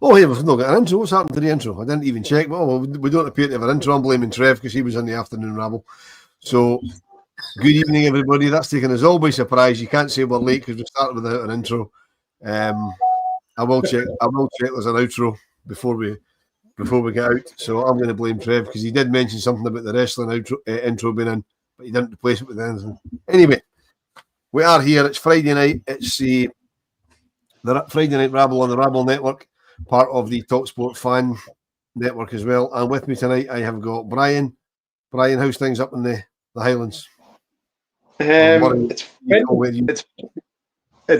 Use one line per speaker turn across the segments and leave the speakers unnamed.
Oh, yeah, we've not got an intro. What's happened to the intro? I didn't even check. Well, we don't appear to have an intro. I'm blaming Trev because he was in the afternoon rabble. So, good evening, everybody. That's taken us all by surprise. You can't say we're late because we started without an intro. I will check. There's an outro before we get out. So I'm going to blame Trev because he did mention something about the wrestling intro being in, but he didn't replace it with anything. Anyway, we are here. It's Friday night. It's the Friday Night Rabble on the Rabble Network, part of the TalkSport fan network as well. And with me tonight, I have got Bryan. Bryan, how's things up in the Highlands?
It's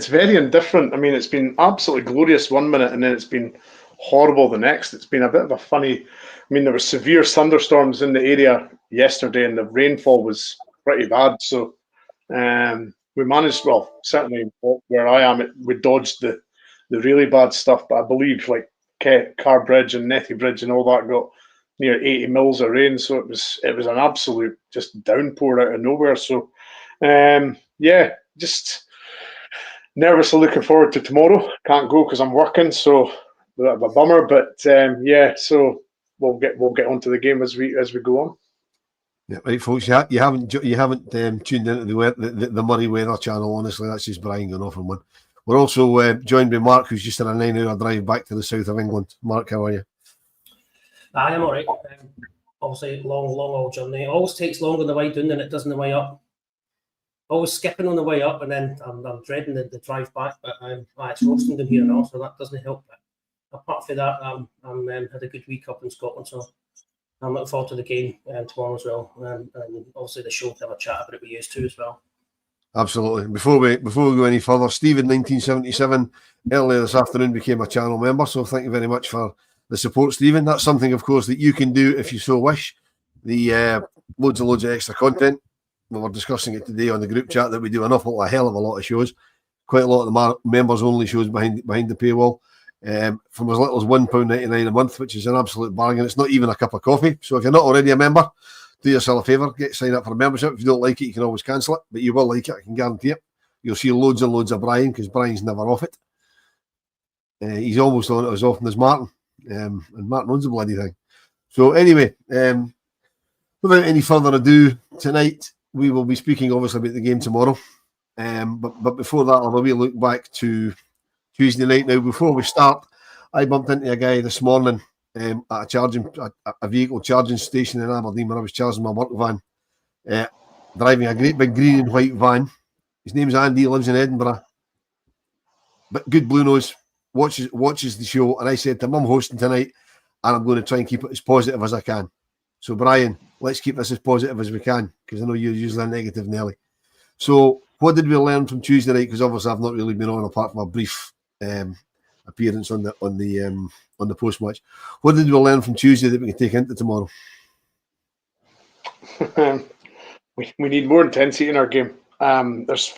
very indifferent. I mean, it's been absolutely glorious one minute and then it's been horrible the next. It's been a bit of a funny. I mean, there were severe thunderstorms in the area yesterday and the rainfall was pretty bad. So we managed, well, certainly where I am, we dodged the really bad stuff. But I believe like Car Bridge and Nethy Bridge and all that got near 80 mils of rain. So it was an absolute just downpour out of nowhere. So just nervously looking forward to tomorrow. Can't go because I'm working, so a bit of a bummer. But so we'll get onto the game as we go on.
Yeah, right, folks. You haven't tuned into the Murray Weather channel. Honestly, that's just Bryan going off on one. We're also joined by Mark, who's just on a 9-hour drive back to the south of England. Mark, how are you?
I am all right. Obviously, long old journey. It always takes longer on the way down than it does on the way up. Always skipping on the way up, and then I'm dreading the drive back. But it's roasting down here now, so that doesn't help. But apart from that, I'm had a good week up in Scotland, so I'm looking forward to the game tomorrow as well, and obviously the show to have a chat about it with you too as well.
Absolutely. Before we go any further, Steve in 1977 earlier this afternoon became a channel member, so thank you very much for the support, Stephen. That's something, of course, that you can do if you so wish. The loads and loads of extra content. We were discussing it today on the group chat that we do a hell of a lot of shows. Quite a lot of the members only shows behind the paywall. From as little as £1.99 a month, which is an absolute bargain. It's not even a cup of coffee. So if you're not already a member, do yourself a favour, sign up for a membership. If you don't like it, you can always cancel it, but you will like it, I can guarantee it. You'll see loads and loads of Bryan because Brian's never off it. He's almost on it as often as Martin, and Martin owns the bloody thing. So anyway, without any further ado, tonight we will be speaking obviously about the game tomorrow. But before that, I'll have a wee look back to Tuesday night. Now, before we start, I bumped into a guy this morning at a vehicle charging station in Aberdeen when I was charging my work van, driving a great big green and white van. His name's Andy, lives in Edinburgh, but good blue nose, watches the show, and I said to him, I'm hosting tonight and I'm going to try and keep it as positive as I can. So Bryan, let's keep this as positive as we can, because I know you're usually a negative Nelly. So what did we learn from Tuesday night? Because obviously I've not really been on apart from a brief appearance on the post match. What did we learn from Tuesday that we can take into tomorrow?
We need more intensity in our game. There's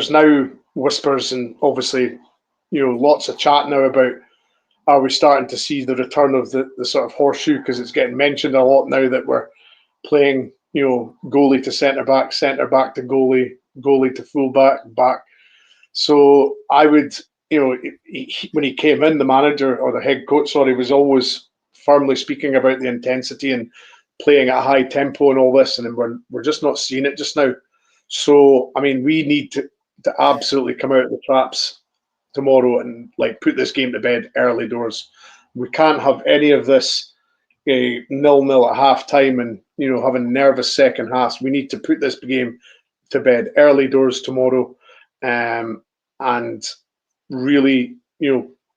now whispers and obviously lots of chat now about, are we starting to see the return of the sort of horseshoe, because it's getting mentioned a lot now that we're playing goalie to centre back to goalie to full back. So I would, when he came in, the manager or the head coach, was always firmly speaking about the intensity and playing at a high tempo and all this, and we're just not seeing it just now. So I mean, we need to absolutely come out of the traps tomorrow and put this game to bed early doors. We can't have any of this 0-0 at half time and having nervous second halves. We need to put this game to bed early doors tomorrow, and really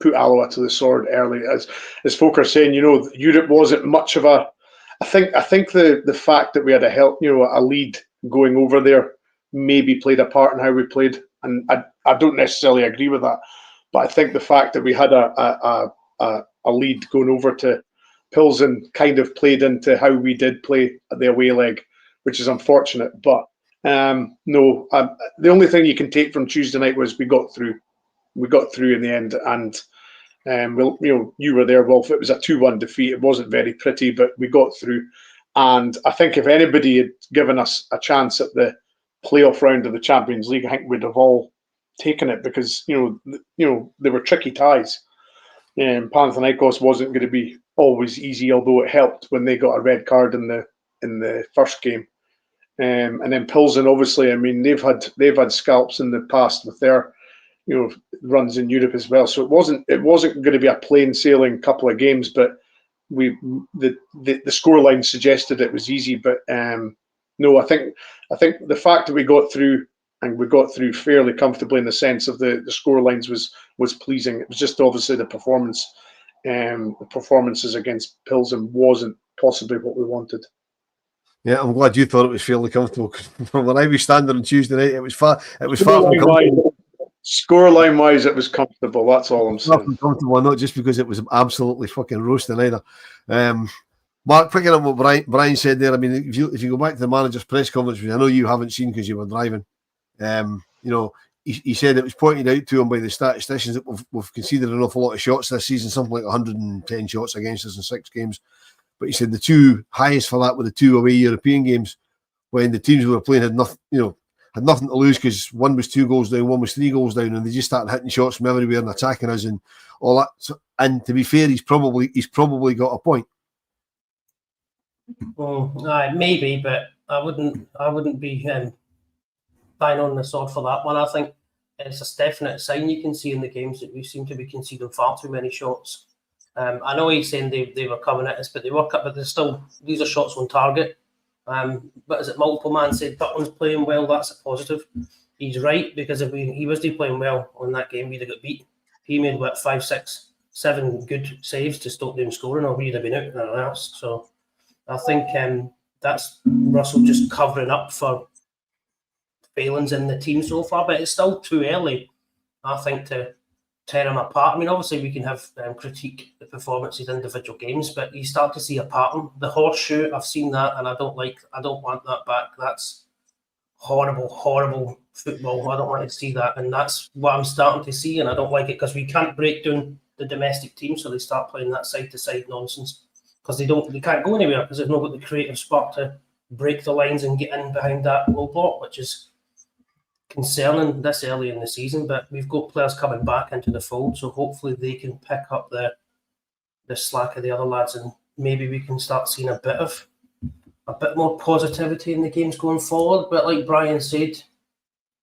put Alloa to the sword early. As folk are saying, Europe wasn't much of a. I think the fact that we had a lead going over there maybe played a part in how we played, and I don't necessarily agree with that. But I think the fact that we had a lead going over to Pilsen kind of played into how we did play at the away leg, which is unfortunate. But the only thing you can take from Tuesday night was we got through. We got through in the end, and you were there, Wilf. It was a 2-1 defeat. It wasn't very pretty, but we got through. And I think if anybody had given us a chance at the playoff round of the Champions League, I think we'd have all taken it because they were tricky ties. Panathinaikos wasn't going to be always easy, although it helped when they got a red card in the first game. And then Pilsen, obviously, I mean, they've had scalps in the past with their runs in Europe as well. So it wasn't going to be a plain sailing couple of games, but the scoreline suggested it was easy. But no, I think the fact that we got through fairly comfortably in the sense of the scorelines was pleasing. It was just obviously the performance. The performances against Pilsen wasn't possibly what we wanted.
Yeah, I'm glad you thought it was fairly comfortable. When I was standing on Tuesday night, it was far from comfortable.
Scoreline wise, it was comfortable. That's all I'm saying.
Comfortable, not just because it was absolutely fucking roasting either. Mark, picking up what Brian said there. I mean, if you go back to the manager's press conference, which I know you haven't seen because you were driving. He said it was pointed out to him by the statisticians that we've conceded an awful lot of shots this season, something like 110 shots against us in 6 games. But he said the 2 highest for that were the 2 away European games when the teams we were playing had nothing to lose because one was 2 goals down, one was 3 goals down, and they just started hitting shots from everywhere and attacking us and all that. So, and to be fair, he's probably got a point.
Well, maybe, but I wouldn't be bang on the sword for that one. I think it's a definite sign you can see in the games that we seem to be conceding far too many shots. I know he's saying they were coming at us, but these are shots on target. But as it multiple man said, Butland's playing well, that's a positive. He's right, because if he was playing well on that game, we'd have got beat. He made 5, 6, 7 good saves to stop them scoring, or we'd have been out and anything else. So I think that's Russell just covering up for failings in the team so far, but it's still too early, I think, to tear them apart. I mean, obviously we can have critique the performances in individual games, but you start to see a pattern. The horseshoe, I've seen that, and I don't want that back. That's horrible football. I don't want to see that, and that's what I'm starting to see, and I don't like it because we can't break down the domestic team, so they start playing that side-to-side nonsense because they can't go anywhere because they've not got the creative spark to break the lines and get in behind that low block, which is concerning this early in the season. But we've got players coming back into the fold, so hopefully they can pick up the slack of the other lads, and maybe we can start seeing a bit more positivity in the games going forward. But like Brian said,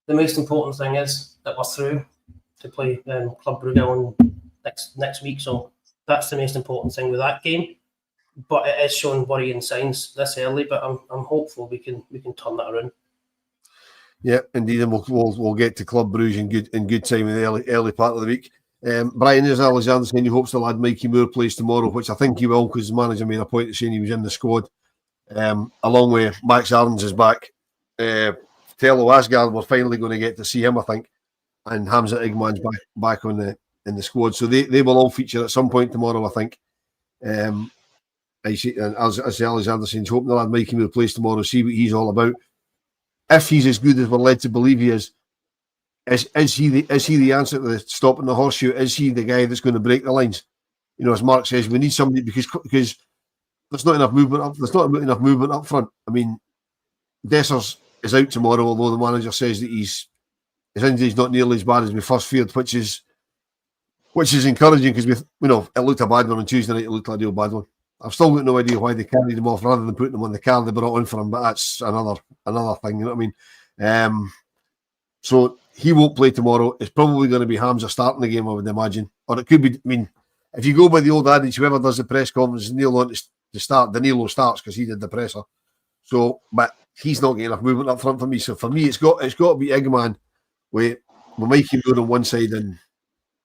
the most important thing is that we're through to play Club Brugge on next week, so that's the most important thing with that game. But it is showing worrying signs this early, but I'm hopeful we can turn that around.
Yeah, indeed, and we'll get to Club Brugge in good time in the early part of the week. Brian, there's Alexander saying he hopes the lad Mikey Moore plays tomorrow, which I think he will because the manager made a point of saying he was in the squad. Along with Max Aarons is back. Tello Asgard, we're finally going to get to see him, I think, and Hamza Igman's back in the squad, so they will all feature at some point tomorrow, I think. I see, and as Alexander saying, hoping the lad Mikey Moore plays tomorrow, see what he's all about. If he's as good as we're led to believe he is he the answer to the stopping the horseshoe? Is he the guy that's going to break the lines? As Mark says, we need somebody because there's not enough movement up. There's not enough movement up front. I mean, Dessers is out tomorrow, although the manager says that his injury's not nearly as bad as we first feared, which is encouraging because it looked a bad one on Tuesday night. It looked like a real bad one. I've still got no idea why they carried him off rather than putting him on the car they brought on for him, but that's another thing, you know what I mean? So he won't play tomorrow. It's probably going to be Hamza starting the game, I would imagine. Or it could be, I mean, if you go by the old adage, whoever does the press conference is Neil on to start, Danilo starts because he did the presser. So, but he's not getting enough movement up front for me. So for me, it's got to be Igman with Mikey Moore on one side, and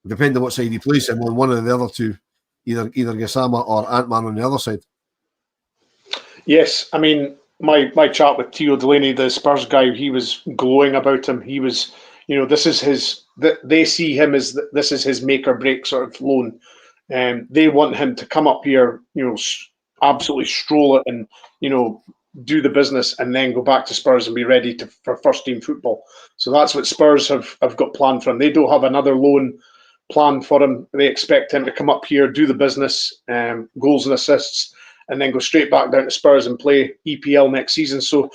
depending on what side he plays him on, one of the other two, either Gassama or Ant-Man on the other side.
Yes, I mean, my chat with Theo Delaney, the Spurs guy, he was glowing about him. He was, this is his. They see him as this is his make or break sort of loan, and they want him to come up here, absolutely stroll it and do the business, and then go back to Spurs and be ready for first team football. So that's what Spurs have got planned for him. They don't have another loan planned for him. They expect him to come up here, do the business, goals and assists, and then go straight back down to Spurs and play EPL next season. So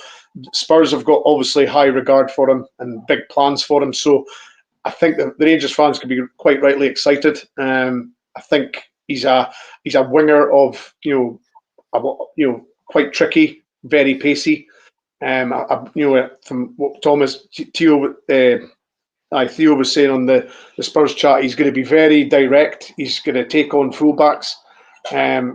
Spurs have got obviously high regard for him and big plans for him. So I think the Rangers fans can be quite rightly excited. I think he's a winger of quite tricky, very pacey. From what Theo was saying on the Spurs chat, he's going to be very direct. He's going to take on fullbacks.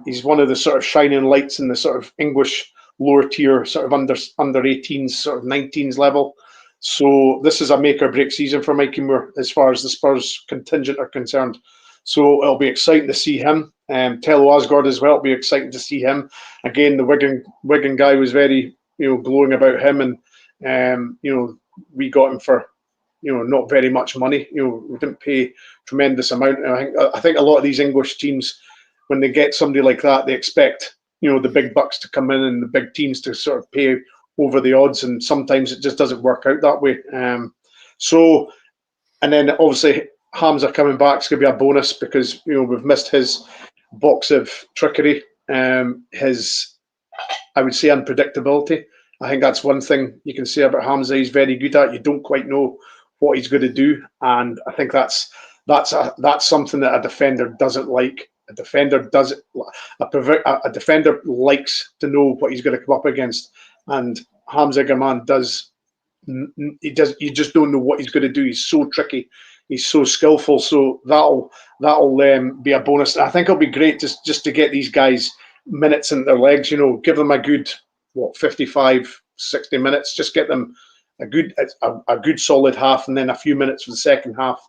He's one of the sort of shining lights in the sort of English lower tier, sort of under 18s, sort of 19s level. So this is a make or break season for Mikey Moore as far as the Spurs contingent are concerned. So it'll be exciting to see him. Tello Asgard as well. It'll be exciting to see him. Again, the Wigan guy was very glowing about him, and we got him for not very much money. We didn't pay tremendous amount. I think a lot of these English teams, when they get somebody like that, they expect the big bucks to come in and the big teams to sort of pay over the odds, and sometimes it just doesn't work out that way. And then obviously Hamza coming back is going to be a bonus because we've missed his box of trickery, his, I would say, unpredictability. I think that's one thing you can say about Hamza. He's very good at. You don't quite know what he's going to do, and I think that's something that a defender doesn't like. A defender likes to know what he's going to come up against, and Hamza Gaman does. You just don't know what he's going to do. He's so tricky. He's so skillful. So that'll be a bonus. I think it'll be great just to get these guys minutes in their legs. Give them a good 55, 60 minutes. Just get them a good solid half, and then a few minutes for the second half.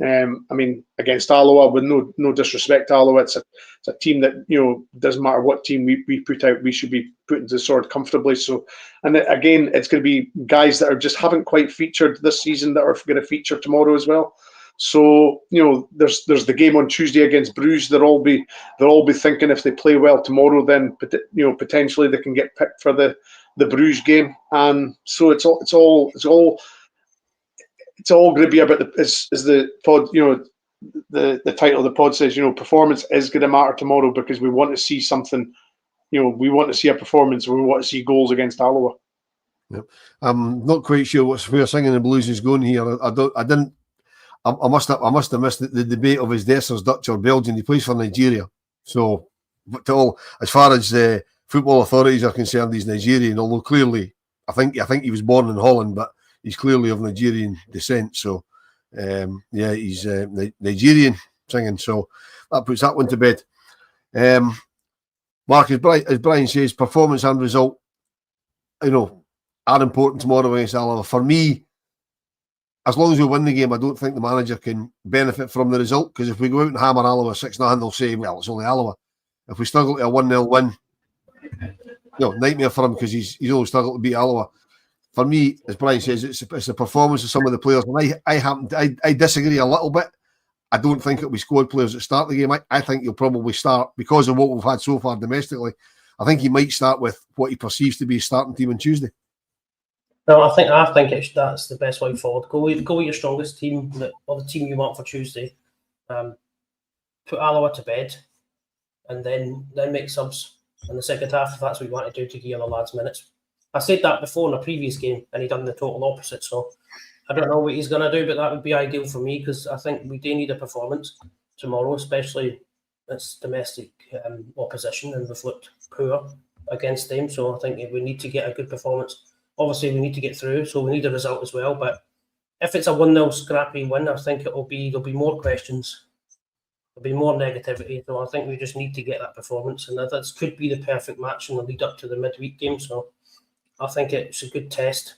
Against Alloa, with no disrespect to Alloa, it's a team that doesn't matter what team we put out, we should be putting to the sword comfortably. So, and again, it's going to be guys that just haven't quite featured this season that are going to feature tomorrow as well. So there's the game on Tuesday against Bruges. They'll all be thinking if they play well tomorrow, then potentially they can get picked for the Bruges game. And so it's all going to be about as the pod, the title of the pod says, performance is going to matter tomorrow because we want to see something, we want to see a performance, we want to see goals against Alloa.
Yep. I'm not quite sure where Singing the Blues is going here. I must have missed the debate of his Dessers Dutch or Belgian. He plays for Nigeria. So, as far as the football authorities are concerned, he's Nigerian, although clearly, I think he was born in Holland, but he's clearly of Nigerian descent. So, he's Nigerian Singing. So that puts that one to bed. Mark, as Brian says, performance and result, are important tomorrow against Alloa. For me, as long as we win the game, I don't think the manager can benefit from the result, because if we go out and hammer Alloa 6-0, they'll say, well, it's only Alloa. If we struggle to a 1-0 win, nightmare for him, because he's always struggled to beat Alloa. For me, as Brian says, it's the performance of some of the players. And I disagree a little bit. I don't think it'll be squad players that start the game. I think he'll probably start, because of what we've had so far domestically, I think he might start with what he perceives to be his starting team on Tuesday.
No, I think that's the best way forward. Go with your strongest team, or the team you want for Tuesday. Put Alloa to bed, and then make subs in the second half if that's what you want to do to give the lads minutes. I said that before in a previous game, and he done the total opposite. So I don't know what he's going to do, but that would be ideal for me, because I think we do need a performance tomorrow, especially it's domestic opposition, and we've looked poor against them. So I think we need to get a good performance. Obviously, we need to get through, so we need a result as well. But if it's a 1-0 scrappy win, I think there'll be more questions. There'll be more negativity. So I think we just need to get that performance, and that could be the perfect match in the lead up to the midweek game. So I think it's a good test,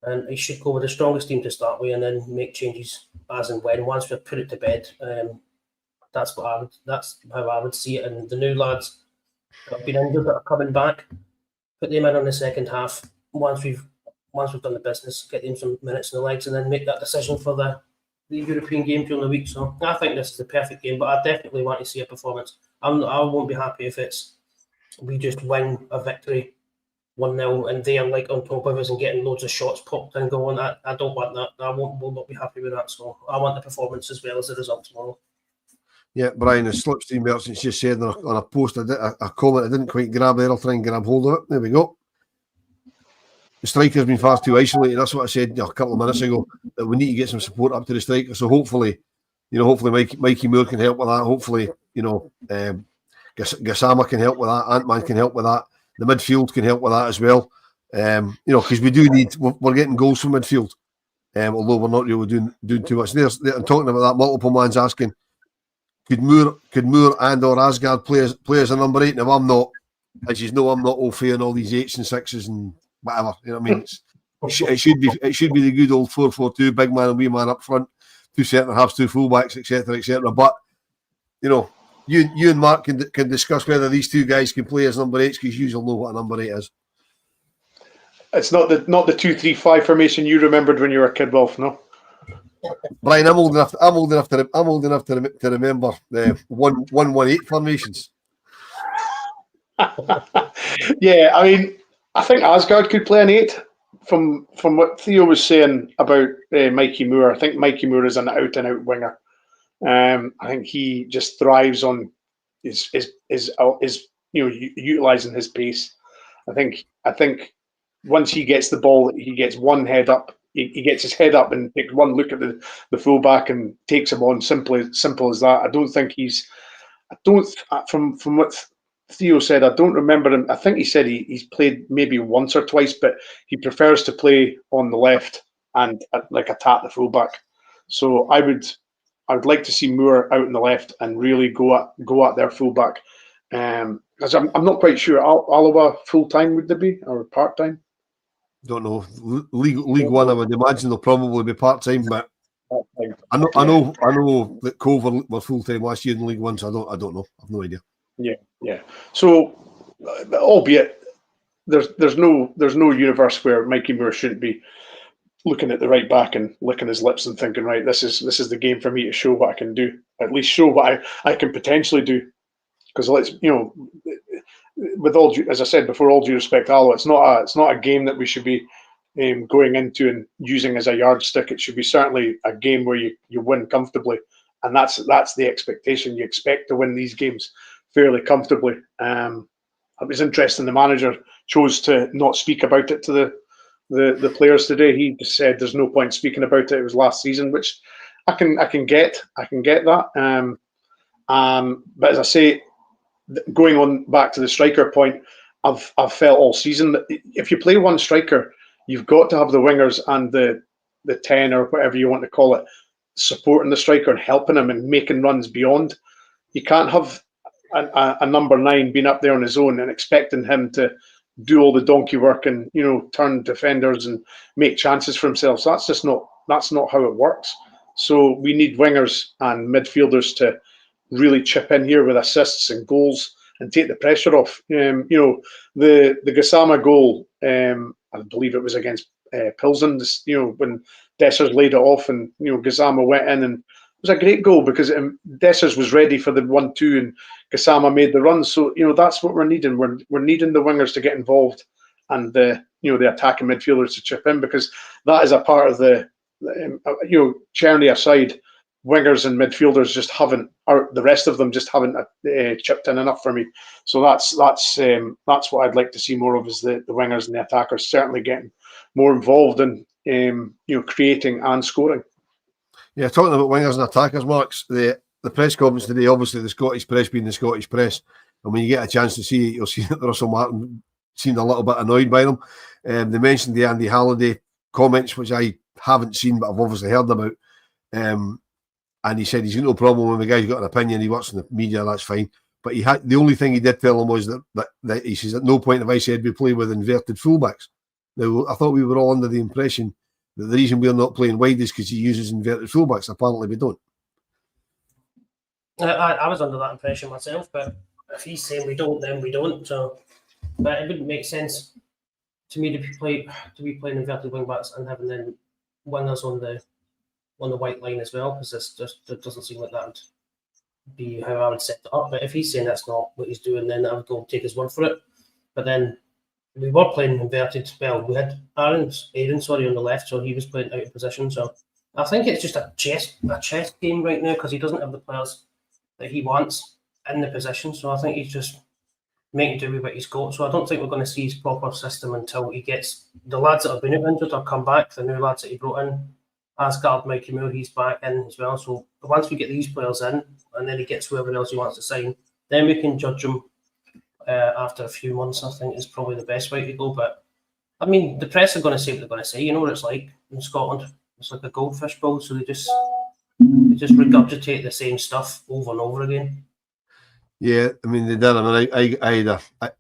and he should go with the strongest team to start with, and then make changes as and when once we've put it to bed. That's how I would see it. And the new lads that have been injured that are coming back, put them in on the second half. Once we've done the business, get them some minutes in the legs, and then make that decision for the European game during the week. So I think this is the perfect game, but I definitely want to see a performance. I won't be happy if we just win a victory 1-0 and they're like on top of us and getting loads of shots popped and going. I don't want that. I will not be happy with that. So I want the performance as well as the result tomorrow.
Yeah, Brian, as Slipstream Merchants just said on a post, a comment I didn't quite grab there. I'll try and grab hold of it. There we go. the striker's been far too isolated. That's what I said a couple of minutes ago, that we need to get some support up to the striker. So hopefully Mikey Moore can help with that. Hopefully, Gassama can help with that. Ant-Man can help with that. The midfield can help with that as well. Because we're getting goals from midfield. Although we're not really doing too much. I'm talking about that. Multiple man's asking, could Moore and or Asgard play as a number 8? Now I'm not, as you know, I'm not all fair in all these 8s and 6s and whatever. You know what I mean? It should be the good old 4-4-2, big man and wee man up front, 2 centre halves, 2 fullbacks, etc., etc. But you and Mark can discuss whether these 2 guys can play as number 8s, because you will know what a number 8 is.
It's not the 2-3-5 formation you remembered when you were a kid, Wilf. No,
Brian, I'm old enough to remember the 1-1-8 formations.
Yeah, I mean, I think Asgard could play an 8. From what Theo was saying about Mikey Moore, I think Mikey Moore is an out-and-out winger. I think he just thrives on his utilising his pace. I think once he gets the ball, he gets one head up. He gets his head up and takes one look at the fullback and takes him on. Simple as that. I don't think from what Theo said, I don't remember him. I think he said he's played maybe once or twice, but he prefers to play on the left and attack the fullback. So I would like to see Moore out on the left and really go at their fullback. Because I'm not quite sure. Alloa full time would they be, or part time?
Don't know. League One, I would imagine they'll probably be part time, but I know that Cove were full time last year in League One, so I don't know. I've no idea.
Yeah. So, albeit there's no universe where Mikey Moore shouldn't be looking at the right back and licking his lips and thinking, right, this is the game for me to show what I can do. At least show what I can potentially do. Because with all due, as I said before, all due respect, Alloa, it's not a game that we should be going into and using as a yardstick. It should be certainly a game where you win comfortably, and that's the expectation. You expect to win these games fairly comfortably. It was interesting. The manager chose to not speak about it to the players today. He just said there's no point speaking about it. It was last season, which I can get that. But as I say, going on back to the striker point, I've felt all season that if you play one striker, you've got to have the wingers and the 10 or whatever you want to call it supporting the striker and helping him and making runs beyond. You can't have a number 9 being up there on his own and expecting him to do all the donkey work and turn defenders and make chances for himself. So that's not how it works. So we need wingers and midfielders to really chip in here with assists and goals and take the pressure off. The Gassama goal, I believe it was against Pilsen, when Dessers laid it off and Gassama went in, and it was a great goal because Dessers was ready for the 1-2 and Gassama made the run. So that's what we're needing. We're needing the wingers to get involved and the attacking midfielders to chip in, because that is a part of the Czerny aside. Wingers and midfielders just haven't, or the rest of them just haven't chipped in enough for me. So that's what I'd like to see more of, is the wingers and the attackers certainly getting more involved in creating and scoring.
Yeah, talking about wingers and attackers, Marks, the press conference today, obviously the Scottish press being the Scottish press, and when you get a chance to see it, you'll see that Russell Martin seemed a little bit annoyed by them. They mentioned the Andy Halliday comments, which I haven't seen, but I've obviously heard about. And he said he's got no problem when the guy's got an opinion, he works in the media, that's fine. But the only thing he did tell him was that he says, at no point have I said we play with inverted fullbacks. Now, I thought we were all under the impression that the reason we're not playing wide is because he uses inverted fullbacks. Apparently we don't.
I was under that impression myself, but if he's saying we don't, then we don't. So, but it wouldn't make sense to me to be playing inverted wing backs and having then wingers on the white line as well, because it doesn't seem like that would be how I would set it up. But if he's saying that's not what he's doing, then I would go take his word for it. But then we were playing inverted. Well, we had Aaron on the left, so he was playing out of position. So I think it's just a chess game right now, because he doesn't have the players that he wants in the position. So I think he's just making do with what he's got. So I don't think we're going to see his proper system until he gets the lads that have been injured or come back, the new lads that he brought in. Asgard, Mikey Moore, he's back in as well. So once we get these players in, and then he gets whoever else he wants to sign, then we can judge him after a few months. I think is probably the best way to go. But I mean, the press are going to say what they're going to say. You know what it's like in Scotland. It's like a goldfish bowl. So they just regurgitate the same stuff over and over again.
Yeah, I mean they did. I mean,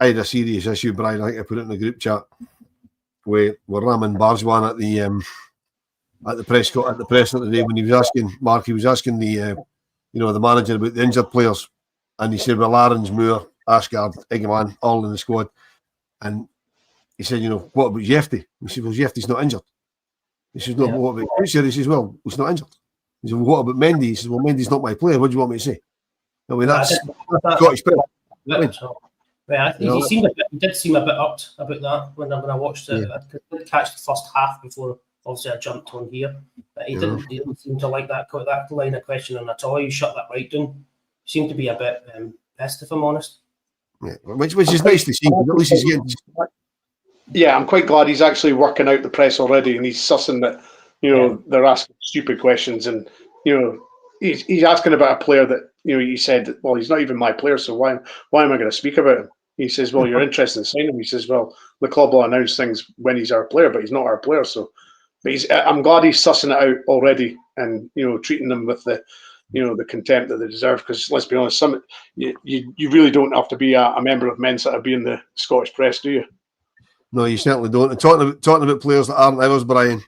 I had a serious issue, Brian. I think I put it in the group chat where we're ramming Barzwan at the press today when he was asking Mark. He was asking the manager about the injured players, and he said, "Well, Aarons, Moore, Asgard, Eggman, all in the squad." And he said, "What about Jefty?" He said, "Well, Jefty's not injured." He says, "No, yeah. What about Fuchsia?" He says, "Well, he's not injured." He said, "Well, what about Mendy?" He says, "Well, Mendy's not my player. What do you want me to say?" I mean, that's Scottish player.
He did seem a bit upped about that when I watched it. Yeah. I did catch the first half before, obviously, I jumped on here. But he didn't seem to like that line of questioning at all. You shut that right down. He seemed to be a bit pissed, if I'm honest.
Yeah, which is nice to see. At least he's getting.
Yeah, I'm quite glad he's actually working out the press already, and he's sussing that they're asking stupid questions, and he's asking about a player that he said, well, he's not even my player, so why am I going to speak about him? He says, well, you're interested in signing him. He says, well, the club will announce things when he's our player, but he's not our player. So, but I'm glad he's sussing it out already, and treating them with the the contempt that they deserve. Because let's be honest, you really don't have to be a member of Mensa to be in the Scottish press, do you?
No, you certainly don't. And talking about players that aren't ours, Brian,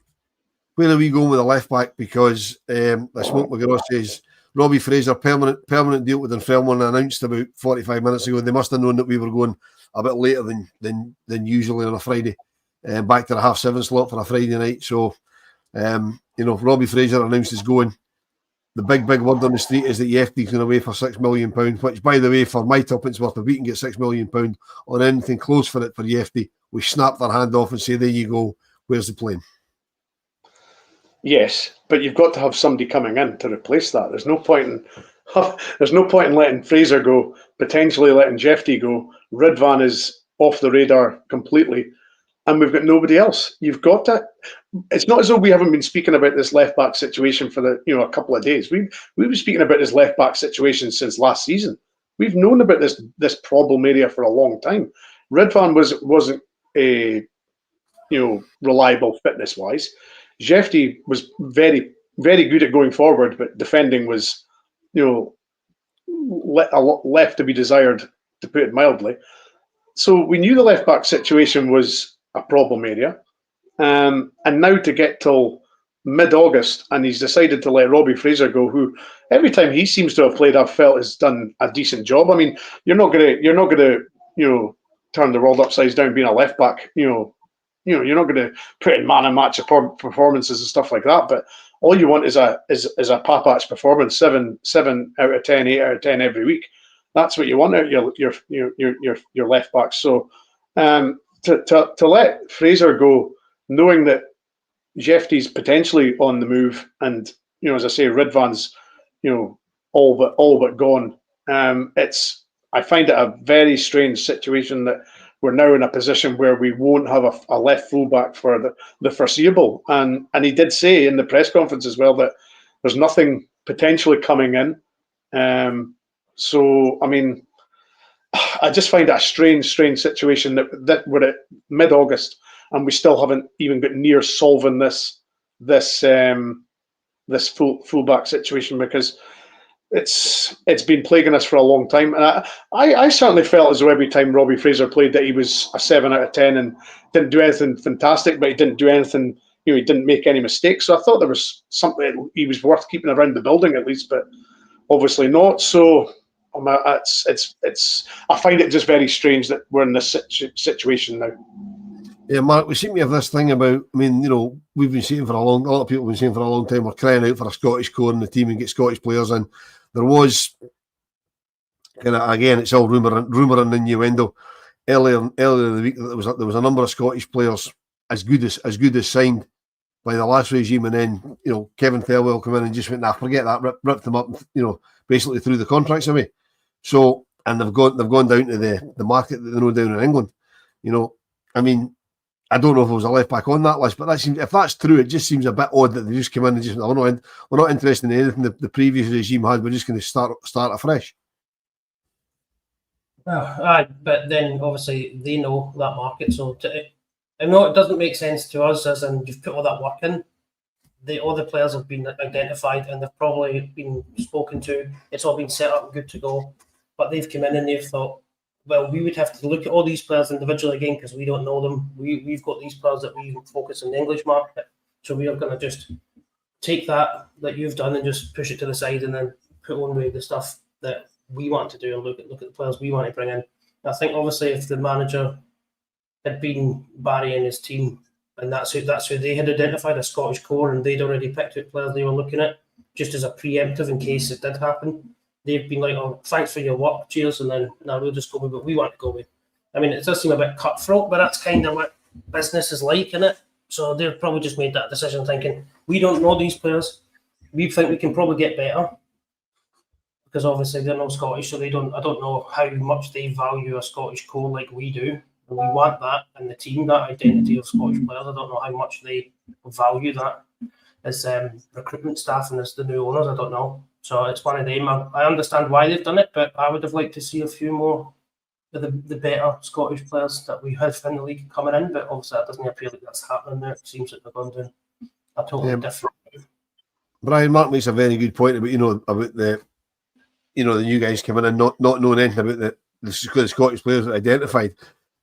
where are we going with the left back? Because the Smoke McGraw says Robbie Fraser permanent deal with Dunfermline announced about 45 minutes ago. They must have known that we were going a bit later than usually on a Friday, back to the 7:30 slot for a Friday night. So Robbie Fraser announced he's going. The big word on the street is that Yefty's going away for £6 million, which, by the way, for my tuppence worth, if we can get £6 million on anything close for Yefty, we snap their hand off and say, there you go, where's the plane?
Yes, but you've got to have somebody coming in to replace that. There's no point in letting Fraser go, potentially letting Jefty go. Ridvan is off the radar completely, and we've got nobody else. You've got to. It's not as though we haven't been speaking about this left back situation for a couple of days. We've been speaking about this left back situation since last season. We've known about this problem area for a long time. Ridvan wasn't a reliable fitness wise. Jefty was very, very good at going forward, but defending was left to be desired, to put it mildly. So we knew the left back situation was a problem area. And now to get till mid-August, and he's decided to let Robbie Fraser go, who every time he seems to have played, I've felt has done a decent job. I mean, you're not gonna turn the world upside down being a left back. You're not going to put in man and match performances and stuff like that. But all you want is a Papach performance, 7 out of 10, 8 out of 10 every week. That's what you want out of your left back. So to let Fraser go, knowing that Jefty's potentially on the move, and as I say, Ridvan's all but gone. I find it a very strange situation that we're now in a position where we won't have a left fullback for the foreseeable. And he did say in the press conference as well that there's nothing potentially coming in. So I mean, I just find it a strange situation that we're at mid-August and we still haven't even got near solving this fullback situation, because it's been plaguing us for a long time. And I certainly felt as though every time Robbie Fraser played that he was a 7 out of 10 and didn't do anything fantastic, but he didn't do anything, he didn't make any mistakes. So I thought there was something he was worth keeping around the building at least, but obviously not. So I find it just very strange that we're in this situation now.
Yeah, Mark, we seem to have this thing about, I mean, we've been saying a lot of people have been saying for a long time, we're crying out for a Scottish core in the team and get Scottish players in. There was, again, it's all rumour and innuendo. Earlier in the week, there was a number of Scottish players as good as signed by the last regime, and then Kevin Thelwell come in and just went, forget that, ripped them up, basically threw the contracts away. So and they've gone down to the market that they know down in England. You know, I mean, I don't know if there was a left back on that list, but if that's true, it just seems a bit odd that they just come in and just, we're not interested in anything the previous regime had. We're just going to start afresh.
Well, but then obviously they know that market, so I know it doesn't make sense to us, as in you've put all that work in. All the players have been identified and they've probably been spoken to. It's all been set up and good to go. But they've come in and they've thought, well, we would have to look at all these players individually again because we don't know them. We've got these players that we focus on the English market. So we are going to just take that you've done and just push it to the side and then put on with the stuff that we want to do and look at the players we want to bring in. I think obviously if the manager had been Barry and his team, and that's who they had identified, a Scottish core, and they'd already picked out players they were looking at, just as a preemptive in case it did happen. They've been like, oh, thanks for your work, cheers, and then now we'll just go with what we want to go with. I mean, it does seem a bit cutthroat, but that's kind of what business is like, isn't it? So they've probably just made that decision thinking, we don't know these players. We think we can probably get better. Because obviously they're not Scottish, so I don't know how much they value a Scottish core like we do. And we want that in the team, that identity of Scottish players. I don't know how much they value that as recruitment staff and as the new owners. I don't know. So it's one of them. I understand why they've done it, but I would have liked to see a few more of the better Scottish players that we have in the league coming in. But obviously that doesn't appear like that's happening there. It seems like they're going down a totally different route.
Bryan Mark makes a very good point about about the new guys coming in not knowing anything about the Scottish players that are identified.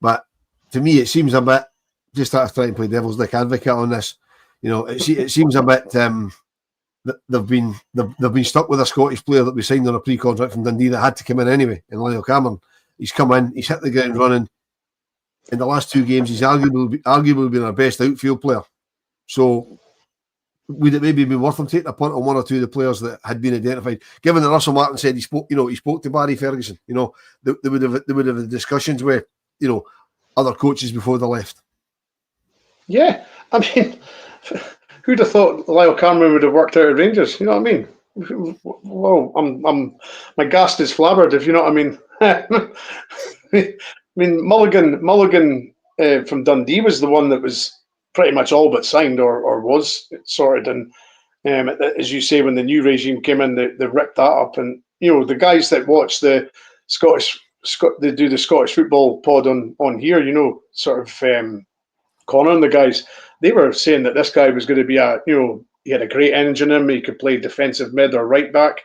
But to me, it seems a bit, just to try and play devil's dick advocate on this, it seems a bit they've been stuck with a Scottish player that we signed on a pre-contract from Dundee that had to come in anyway, and Lyle Cameron. He's come in, he's hit the ground running. In the last two games, he's arguably been our best outfield player. So would it maybe be worth him taking a punt on one or two of the players that had been identified? Given that Russell Martin said he spoke to Barry Ferguson, they would have discussions with, other coaches before they left.
Yeah, I mean, who'd have thought Lyle Cameron would have worked out at Rangers? You know what I mean? Whoa, my gast is flabbered, if you know what I mean. I mean, Mulligan from Dundee was the one that was pretty much all but signed or was sorted. And as you say, when the new regime came in, they ripped that up. And, the guys that watch they do the Scottish football pod on here, sort of cornering the guys. They were saying that this guy was going to be he had a great engine in him. He could play defensive mid or right back.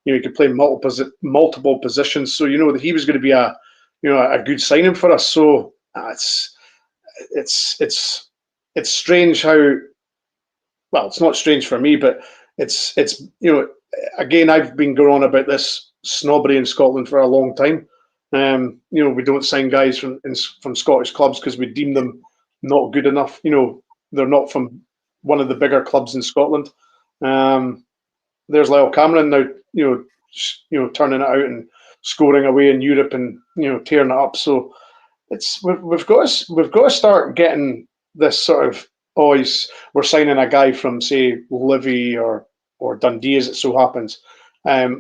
He could play multiple positions. So that he was going to be a good signing for us. So it's strange how. Well, it's not strange for me, but it's again, I've been going on about this snobbery in Scotland for a long time. We don't sign guys from Scottish clubs because we deem them not good enough. They're not from one of the bigger clubs in Scotland. There's Lyle Cameron now, turning it out and scoring away in Europe and tearing it up. So we've got to start getting this sort of we're signing a guy from say Livy or Dundee as it so happens.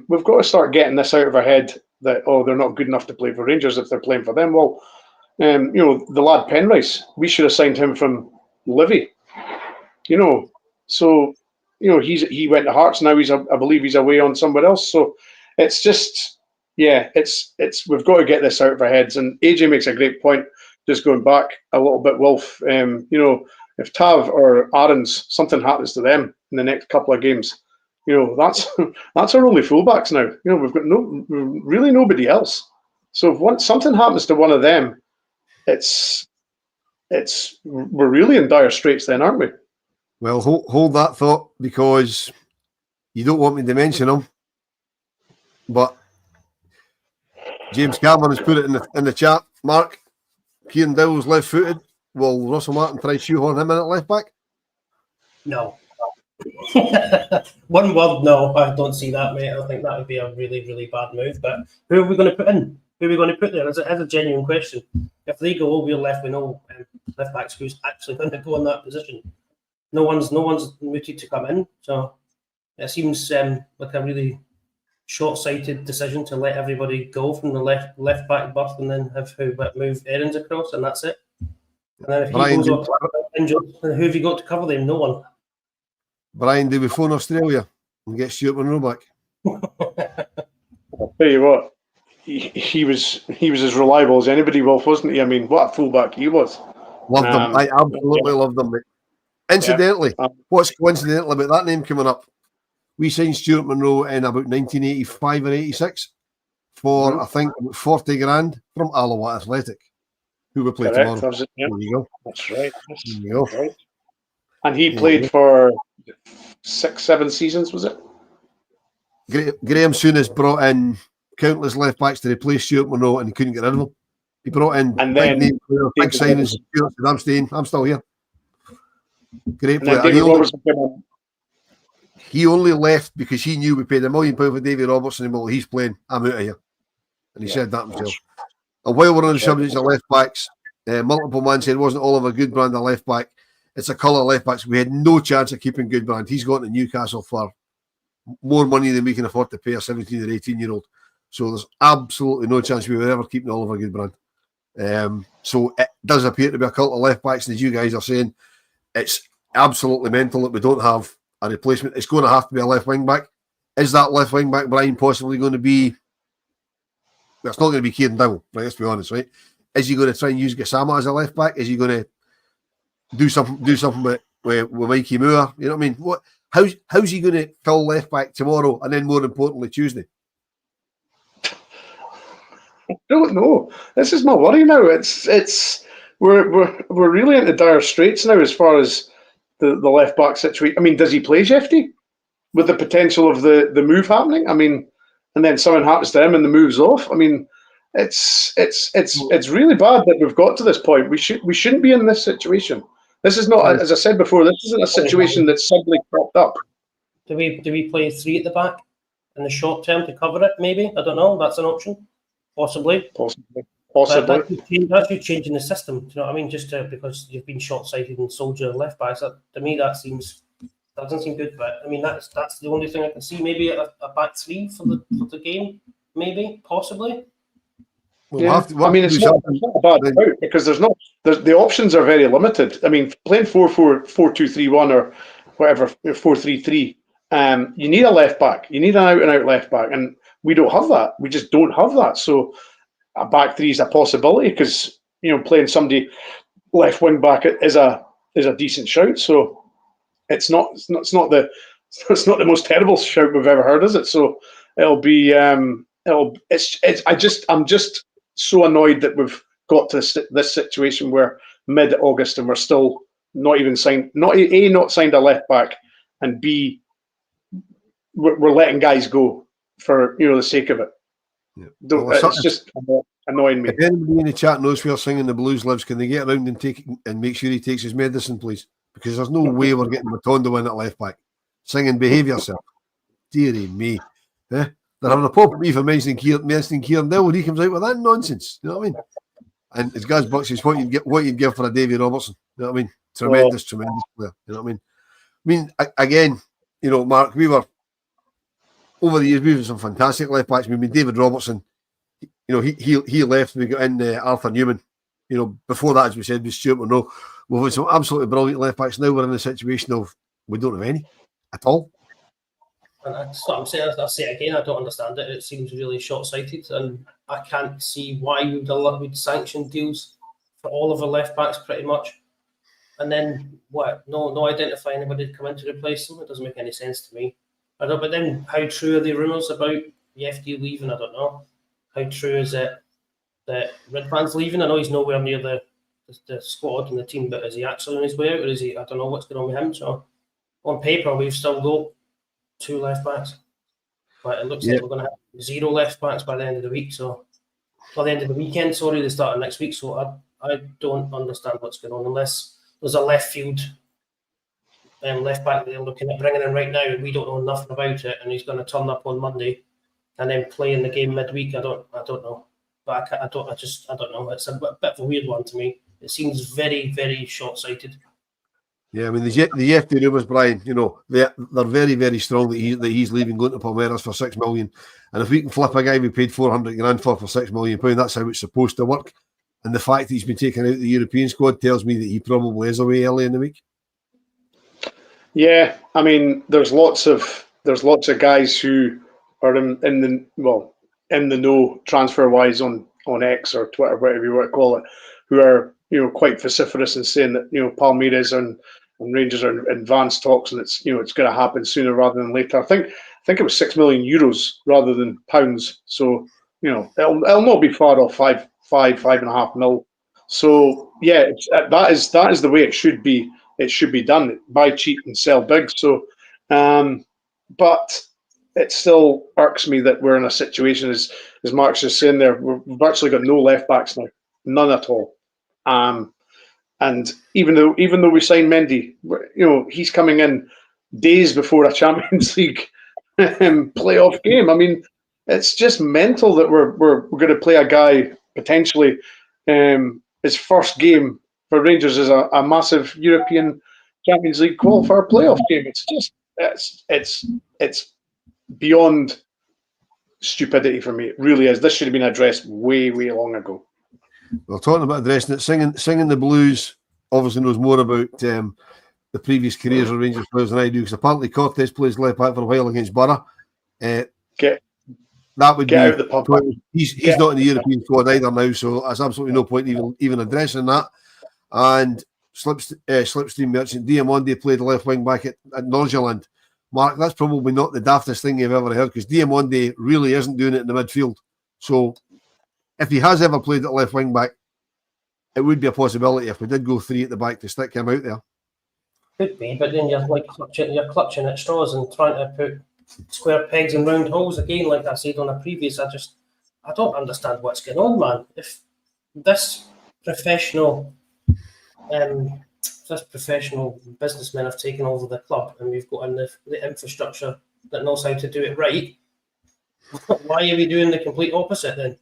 We've got to start getting this out of our head that they're not good enough to play for Rangers if they're playing for them. Well, the lad Penrice, we should have signed him from Livy. So he went to Hearts. Now I believe he's away on somewhere else. So it's just it's we've got to get this out of our heads. And AJ makes a great point. Just going back a little bit, Wilf. If Tav or Aarons, something happens to them in the next couple of games, that's our only fullbacks now. We've got really nobody else. So if something happens to one of them, we're really in dire straits then, aren't we?
Well, hold that thought, because you don't want me to mention him, but James Cameron has put it in the chat. Mark, Kieran Dowell's left-footed. Will Russell Martin try to shoehorn him in at left back?
No. One word, no. I don't see that, mate. I think that would be a really, really bad move. But who are we going to put in? Who are we going to put there? It's a genuine question. If they go, we're left with no left backs who's actually going to go in that position. No one's mooted to come in. So it seems like a really short-sighted decision to let everybody go from the left back berth and then have move Aarons across, and that's it. And then if he
Bryan,
goes off injured, then who have you got to cover them? No one.
Brian, do we phone Australia and get Stuart Monroe back?
I'll tell you what, he was as reliable as anybody, Wilf, wasn't he? I mean, what a fullback he was.
Loved him. I absolutely loved him, mate. Incidentally, what's coincidental about that name coming up? We signed Stuart Monroe in about 1985 or 86 for, I think, about 40 grand from Alloa Athletic, who we play tomorrow.
There
you go.
That's right.
There you go.
That's right. And he played for 6-7 seasons, was it?
Graham Souness brought in countless left backs to replace Stuart Monroe, and he couldn't get rid of them. He brought in big signings. Stuart said, I'm staying. I'm still here. Great player. He only left because he knew we paid £1 million for David Robertson, and well, he's playing. I'm out of here. And he said that himself. And while we're on the subject of left backs, multiple man said it wasn't Oliver Goodbrand a left back. It's a colour left backs. We had no chance of keeping Goodbrand. He's gone to Newcastle for more money than we can afford to pay a 17 or 18-year-old. So there's absolutely no chance we were ever keeping Oliver Goodbrand. So it does appear to be a cult of left backs, and as you guys are saying, it's absolutely mental that we don't have a replacement. It's going to have to be a left wing back. Is that left wing back, Brian, possibly going to be? Well, it's not going to be Kieran Dowell, right? Let's be honest, right? Is he going to try and use Gassama as a left back? Is he going to do something with Mikey Moore? You know what I mean? How's he going to fill left back tomorrow, and then more importantly Tuesday?
I don't know. This is my worry now. We're really into dire straits now as far as the left back situation. I mean, does he play Jefty with the potential of the move happening? I mean, and then something happens to him and the move's off. I mean, it's really bad that we've got to this point. We shouldn't be in this situation. This is not, as I said before, this isn't a situation that's suddenly cropped up.
Do we play 3 at the back in the short term to cover it? Maybe, I don't know. That's an option, possibly. That's you changing the system. Do you know what I mean? Just because you've been short-sighted and sold your left backs. To me, that doesn't seem good. But I mean, that's the only thing I can see. Maybe a back 3 for the game. Maybe, possibly.
It's not a bad route because the options are very limited. I mean, playing 4-4-2-3-1 or whatever 4-3-3. You need a left back. You need an out-and-out left back, and we don't have that. We just don't have that. So a back 3 is a possibility because playing somebody left wing back is a decent shout. So it's not the most terrible shout we've ever heard, is it? So it'll be I'm just so annoyed that we've got to this situation where mid-August and we're still not even signed. Not signed a left back, and B, we're letting guys go for the sake of it.
Yeah.
It's just annoying me.
If anybody in the chat knows where Singing the Blues lives, can they get around and make sure he takes his medicine, please? Because there's no way we're getting Matondo in at left back. Singing, behave yourself. Dearie me. They're having a pop at me for mentioning Kieran Dowell, and he comes out with that nonsense. You know what I mean? And as Gaz Bucks says, what you'd give for a Davy Robertson. You know what I mean? Tremendous player. You know what I mean? I mean, again, Mark, we were over the years, we've had some fantastic left backs. I mean, David Robertson, he left. We got in Arthur Newman. Before that, as we said, with Stuart Monroe, we've had some absolutely brilliant left backs. Now we're in the situation of we don't have any at all.
And that's what I'm saying. I'll say it again. I don't understand it. It seems really short-sighted, and I can't see why we'd sanction deals for all of the left backs pretty much. And then what? No, identify anybody to come in to replace them. It doesn't make any sense to me. I don't. But then, how true are the rumours about the FD leaving? I don't know. How true is it that Redman's leaving? I know he's nowhere near the squad and the team, but is he actually on his way out, or is he? I don't know what's going on with him. So, on paper, we've still got 2 left backs, but it looks like we're going to have 0 left backs by the end of the week. So, by the end of the weekend, sorry, they start next week. So, I don't understand what's going on unless there's a left field left back that they're looking at bringing in right now, and we don't know nothing about it, and he's going to turn up on Monday and then play in the game midweek. I don't know, but I don't know. It's a bit of a weird one to me. It seems very, very short-sighted.
Yeah, I mean, the FD rumours, Brian, you know, they're very, very strong that he's leaving, going to Palmeiras for £6 million. And if we can flip a guy we paid 400 grand for £6 million, that's how it's supposed to work. And the fact that he's been taken out of the European squad tells me that he probably is away early in the week.
Yeah, I mean, there's lots of guys who are in the know transfer wise on X or Twitter, whatever you want to call it, who are, you know, quite vociferous in saying that, you know, Palmeiras and Rangers are in advanced talks, and it's, you know, it's going to happen sooner rather than later. I think it was €6 million rather than pounds. So, you know, it'll not be far off 5.5 mil. So yeah, that is the way it should be. It should be done. Buy cheap and sell big. So, but it still irks me that we're in a situation, as Mark's just saying there, we've actually got no left backs now, none at all. And even though we signed Mendy, you know, he's coming in days before a Champions League playoff game. I mean, it's just mental that we're going to play a guy potentially his first game for Rangers is a massive European Champions League qualifier playoff game. It's just it's beyond stupidity for me. It really is. This should have been addressed way long ago.
Well, talking about addressing it, singing the blues obviously knows more about the previous careers of Rangers players than I do, because apparently Cortes plays left back for a while against Borough. That would be
out of the pub.
He's not in the European squad either now, so there's absolutely no point even addressing that. And Slipstream Merchant Diamonde played left wing back at Nordsjælland. Mark, that's probably not the daftest thing you've ever heard, because Diamonde really isn't doing it in the midfield. So if he has ever played at left wing back, it would be a possibility if we did go 3 at the back to stick him out there.
Could be, but then you're like clutching at straws and trying to put square pegs in round holes again, like I said on a previous. I don't understand what's going on, man. If this professional businessmen have taken over the club and we've got in the infrastructure that knows how to do it right, why are we doing the complete opposite then?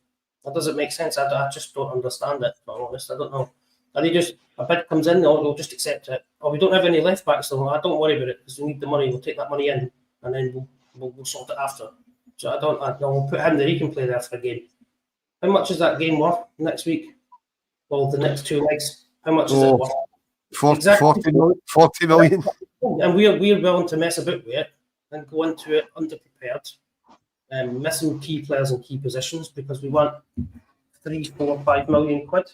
That doesn't make sense. I just don't understand it, to be honest. I don't know. Are they just, a bid comes in, they'll just accept it? Oh, we don't have any left backs, though. I don't worry about it because we need the money. We'll take that money in and then we'll sort it after. So we'll put him there. He can play there for a game. How much is that game worth next week? Well, the next 2 legs. How much is it worth?
40 million.
And we're willing to mess about with it and go into it underprepared. Missing key players in key positions because we want 3, 4, 5 million quid.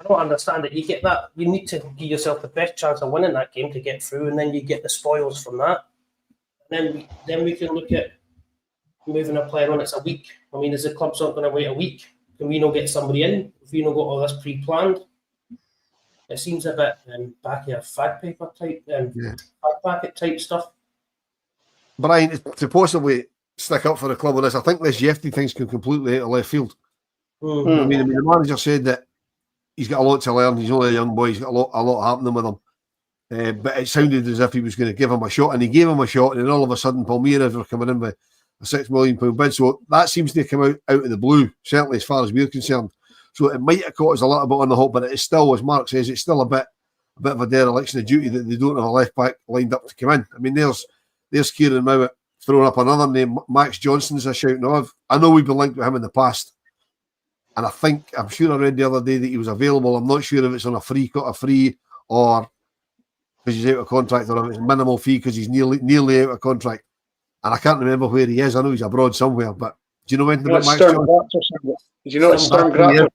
I don't understand it. You get that, you need to give yourself the best chance of winning that game to get through, and then you get the spoils from that. And then we can look at moving a player on. It's a week. I mean, is the club's not going to wait a week? Can we not get somebody in if we not got all this pre-planned? It seems a bit back of fag paper type, fag packet type stuff.
Brian, to possibly stick up for the club on this, I think this Yefty thing's come completely out of left field.
Mm-hmm.
I mean, the manager said that he's got a lot to learn. He's only a young boy. He's got a lot happening with him. But it sounded as if he was going to give him a shot, and he gave him a shot, and then all of a sudden Palmeiras were coming in with a £6 million bid. So that seems to come out of the blue, certainly as far as we're concerned. So it might have caught us a little bit on the hop, but it's still, as Mark says, it's still a bit of a dereliction of duty that they don't have a left back lined up to come in. I mean, there's Kieran Mowat throwing up another name. Max Johnson's a shout now. I know we've been linked with him in the past, and I'm sure I read the other day that he was available. I'm not sure if it's on a free or because he's out of contract, or if it's minimal fee because he's nearly out of contract. And I can't remember where he is. I know he's abroad somewhere, but do you know anything about Max Johnson?
Do you know it's Sturm Graz?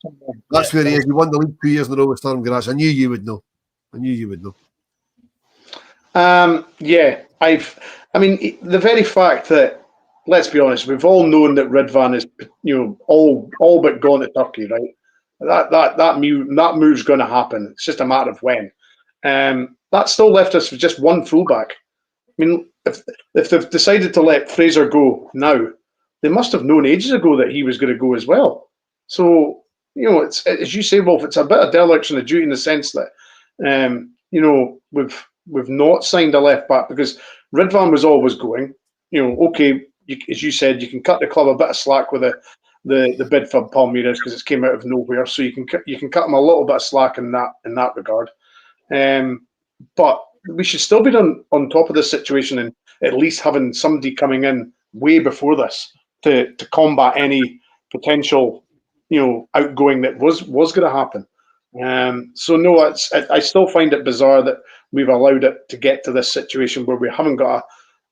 That's where he is. He won the league 2 years in a row with Sturm Graz. I knew you would know.
Yeah, I mean, the very fact that, let's be honest, we've all known that Ridvan is, all but gone to Turkey, right? That move's going to happen. It's just a matter of when. That still left us with just one fullback. I mean, if they've decided to let Fraser go now, they must have known ages ago that he was going to go as well. So, it's, as you say, Wilf, it's a bit of dereliction of duty in the sense that, we've not signed a left back because Ridvan was always going. Okay, as you said, you can cut the club a bit of slack with the bid for Palmeiras because it's came out of nowhere. So you can cut them a little bit of slack in that regard. but we should still be on top of this situation and at least having somebody coming in way before this to combat any potential, outgoing that was going to happen. So no, I still find it bizarre that we've allowed it to get to this situation where we haven't got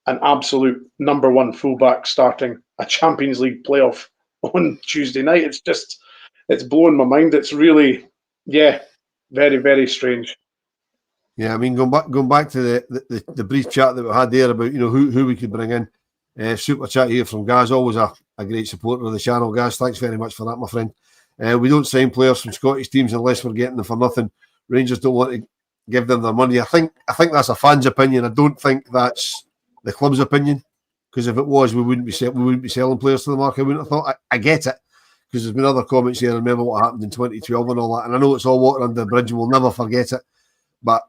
an absolute number one fullback starting a Champions League playoff on Tuesday night. It's blowing my mind. It's really, very, very strange.
Yeah, I mean, going back to the brief chat that we had there about who we could bring in. Super chat here from Gaz, always a great supporter of the channel. Gaz, thanks very much for that, my friend. We don't sign players from Scottish teams unless we're getting them for nothing. Rangers don't want to give them their money. I think that's a fan's opinion. I don't think that's the club's opinion, because if it was, we wouldn't be selling players to the market. I wouldn't have thought. I get it, because there's been other comments here. I remember what happened in 2012 and all that, and I know it's all water under the bridge, and we'll never forget it. But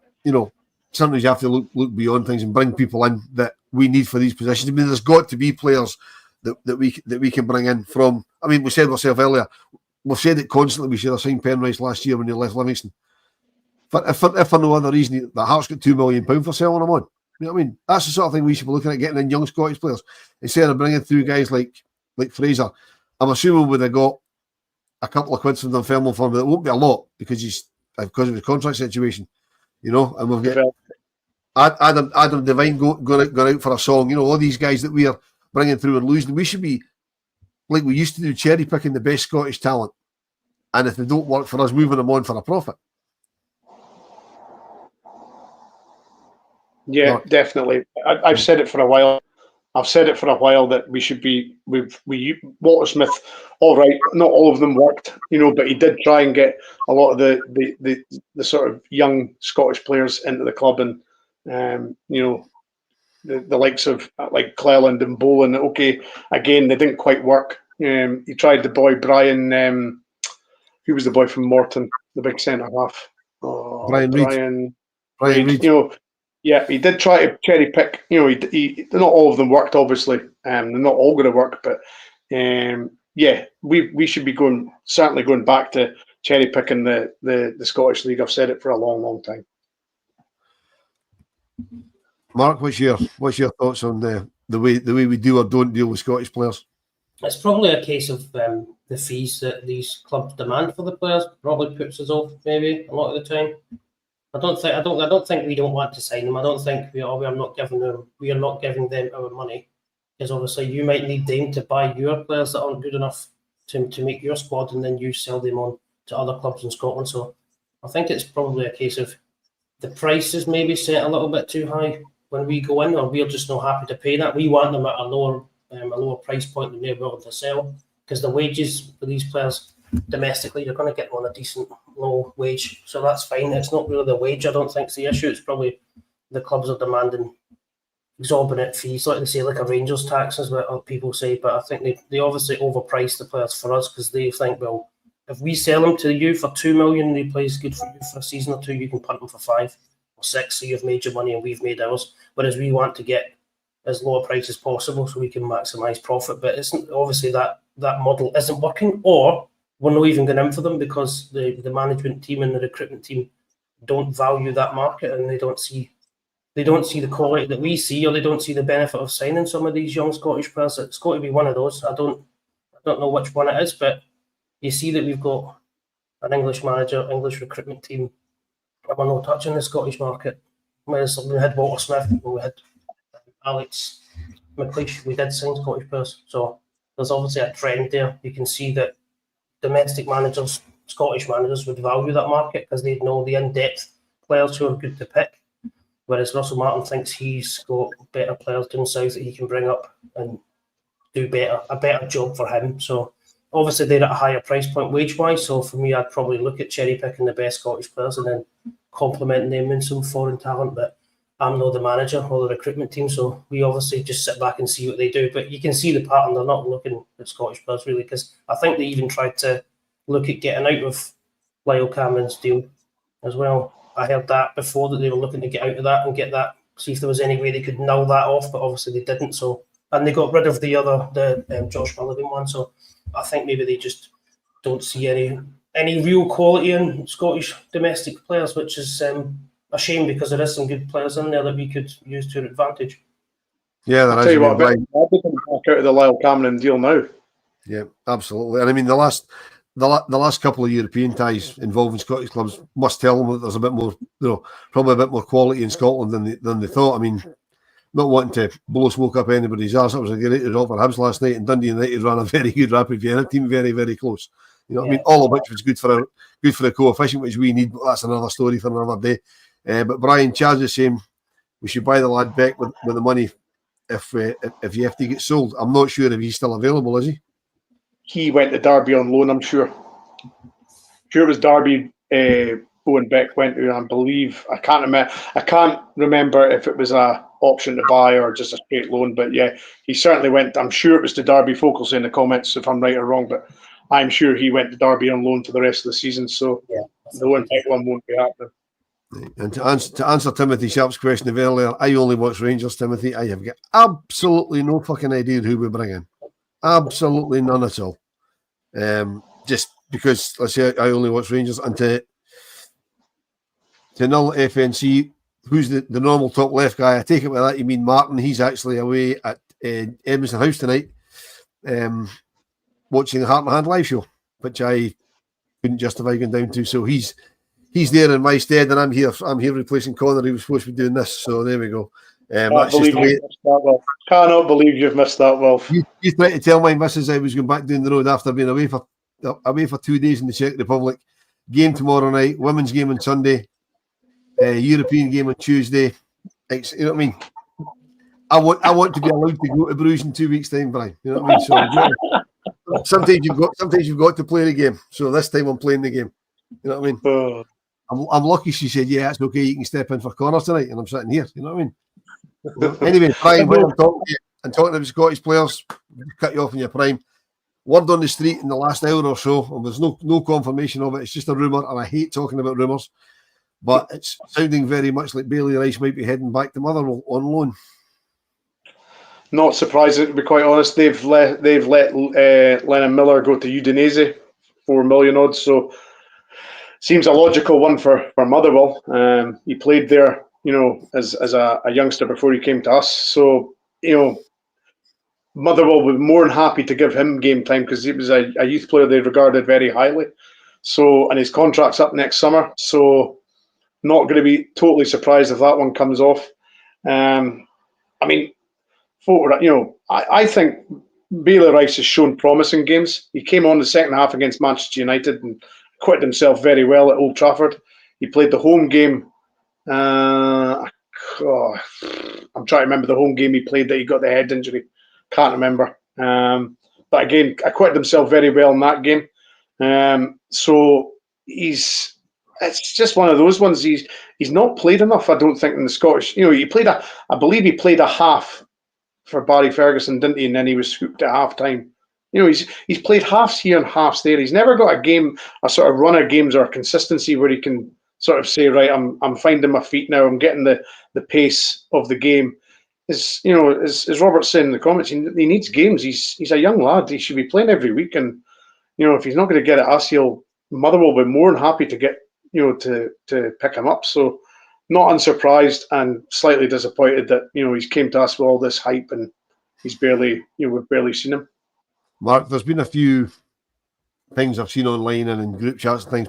sometimes you have to look beyond things and bring people in that we need for these positions. I mean, there's got to be players that we can bring in from. I mean, we said ourselves earlier. We've said it constantly. We should have signed Penrice last year when he left Livingston. But if for no other reason, the Hearts got £2 million for selling him on. You know what I mean? That's the sort of thing we should be looking at, getting in young Scottish players instead of bringing through guys like Fraser. I'm assuming we'd have got a couple of quid from Dunfermline for him, but it won't be a lot because of his contract situation. And we've got Adam Devine going out for a song. All these guys that we are bringing through and losing. We should be, like we used to do, cherry picking the best Scottish talent, and if they don't work for us, moving them on for a profit.
Yeah, Mark. Definitely. I've said it for a while. That we should be. Walter Smith. All right, not all of them worked, but he did try and get a lot of the sort of young Scottish players into the club, and the likes of like Cleland and Boland. Okay, again, they didn't quite work. He tried the boy Bryan. Who was the boy from Morton, the big centre half?
Brian Reid.
Yeah, he did try to cherry pick. Not all of them worked, obviously. They're not all going to work, but we should be certainly going back to cherry picking the Scottish League. I've said it for a long, long time.
Mark, what's your thoughts on the way we do or don't deal with Scottish players?
It's probably a case of the fees that these clubs demand for the players probably puts us off maybe a lot of the time. I don't think we don't want to sign them. I don't think we are not giving them our money, because obviously you might need them to buy your players that aren't good enough to make your squad, and then you sell them on to other clubs in Scotland. So I think it's probably a case of the price is maybe set a little bit too high when we go in, or we're just not happy to pay that. We want them at a lower price point than they're willing to sell, because the wages for these players domestically, you're going to get them on a decent low wage, so that's fine. It's not really the wage, I don't think, is the issue. It's probably the clubs are demanding exorbitant fees, like they say, like a Rangers tax is what people say. But I think they obviously overprice the players for us, because they think, well, if we sell them to you for $2 million and he plays good for you for a season or two, you can punt them for 5 or 6, so you've made your money and we've made ours. Whereas we want to get as low a price as possible so we can maximise profit. But it's obviously that model isn't working, or we're not even going in for them because the management team and the recruitment team don't value that market, and they don't see the quality that we see, or they don't see the benefit of signing some of these young Scottish players. It's got to be one of those. I don't know which one it is, but you see that we've got an English manager, English recruitment team, and we're not touching the Scottish market. We had Walter Smith, we had Alex McLeish, we did sign Scottish players. So there's obviously a trend there. You can see that domestic managers, Scottish managers, would value that market because they'd know the in-depth players who are good to pick. Whereas Russell Martin thinks he's got better players down south that he can bring up and do a better job for him. So obviously they're at a higher price point wage-wise. So for me, I'd probably look at cherry-picking the best Scottish players and then complementing them in some foreign talent. But I'm not the manager or the recruitment team, so we obviously just sit back and see what they do. But you can see the pattern. They're not looking at Scottish players really, because I think they even tried to look at getting out of Lyle Cameron's deal as well. I heard that before, that they were looking to get out of that and get that, see if there was any way they could null that off, but obviously they didn't. So, and they got rid of the Josh Mulligan one. So I think maybe they just don't see any real quality in Scottish domestic players, which is a shame because there is some good players in there that we could use to our advantage.
Yeah,
I'll tell you what, I'll be coming back out of the Lyle Cameron deal now.
Yeah, absolutely. And I mean, the last couple of European ties involving Scottish clubs must tell them that there's a bit more, probably a bit more quality in Scotland than they thought. I mean, not wanting to blow smoke up anybody's arse. It was a great result for Hibs last night, and Dundee United ran a very good Rapid Vienna team, very, very close. You know what I mean? All of which was good for the coefficient, which we need, but that's another story for another day. But Brian, Chaz is saying we should buy the lad back with the money if Yefty gets sold. I'm not sure if he's still available, is he?
He went to Derby on loan, I'm sure. Sure it was Derby. Owen Beck went to, I believe. I can't remember if it was a option to buy or just a straight loan. But yeah, he certainly went. I'm sure it was to Derby. Folks in the comments if I'm right or wrong, but I'm sure he went to Derby on loan for the rest of the season. So the Owen Beck one won't be happening.
And to answer Timothy Sharp's question of earlier, I only watch Rangers, Timothy. I have got absolutely no fucking idea who we bring in. Absolutely none at all. Just because, let's say, I only watch Rangers. And to null FNC, who's the normal top left guy? I take it by that you mean Martin. He's actually away at Edmiston House tonight, watching the Heart and Hand live show, which I couldn't justify going down to. So he's there in my stead, and I'm here replacing Connor, who was supposed to be doing this. So there we go. That's just the way.
Cannot believe you've missed that, Wilf.
You tried to tell my missus I was going back down the road after being away for 2 days in the Czech Republic. Game tomorrow night, women's game on Sunday, European game on Tuesday. You know what I mean? I want to be allowed to go to Bruges in 2 weeks' time, Brian. You know what I mean? So sometimes you've got to play the game. So this time I'm playing the game. You know what I mean? I'm lucky she said, yeah, it's okay, you can step in for Connor tonight, and I'm sitting here. You know what I mean? Anyway, Brian, when I'm talking to you and talking about Scottish players, cut you off in your prime. Word on the street in the last hour or so, and there's no confirmation of it. It's just a rumour, and I hate talking about rumours, but it's sounding very much like Bailey Rice might be heading back to Motherwell on loan.
Not surprising, to be quite honest. They've let Lennon Miller go to Udinese, 4 million odds. So seems a logical one for Motherwell. He played there, as a youngster before he came to us. So Motherwell were more than happy to give him game time because he was a youth player they regarded very highly. So, and his contract's up next summer. So not going to be totally surprised if that one comes off. I mean, I think Bailey Rice has shown promising games. He came on the second half against Manchester United and acquitted himself very well at Old Trafford. He played the home game. I'm trying to remember the home game he played that he got the head injury. Can't remember. But again, acquitted himself very well in that game. So it's just one of those ones. He's not played enough, I don't think, in the Scottish. I believe he played a half for Barry Ferguson, didn't he? And then he was scooped at half time. He's played halves here and halves there. He's never got a sort of run of games or consistency where he can sort of say, right, I'm finding my feet now. I'm getting the pace of the game. As Robert's saying in the comments, he needs games. He's a young lad. He should be playing every week. And if he's not going to get at us, Motherwell will be more than happy to get to pick him up. So not unsurprised and slightly disappointed that he's came to us with all this hype and he's barely we've barely seen him.
Mark, there's been a few things I've seen online and in group chats and things,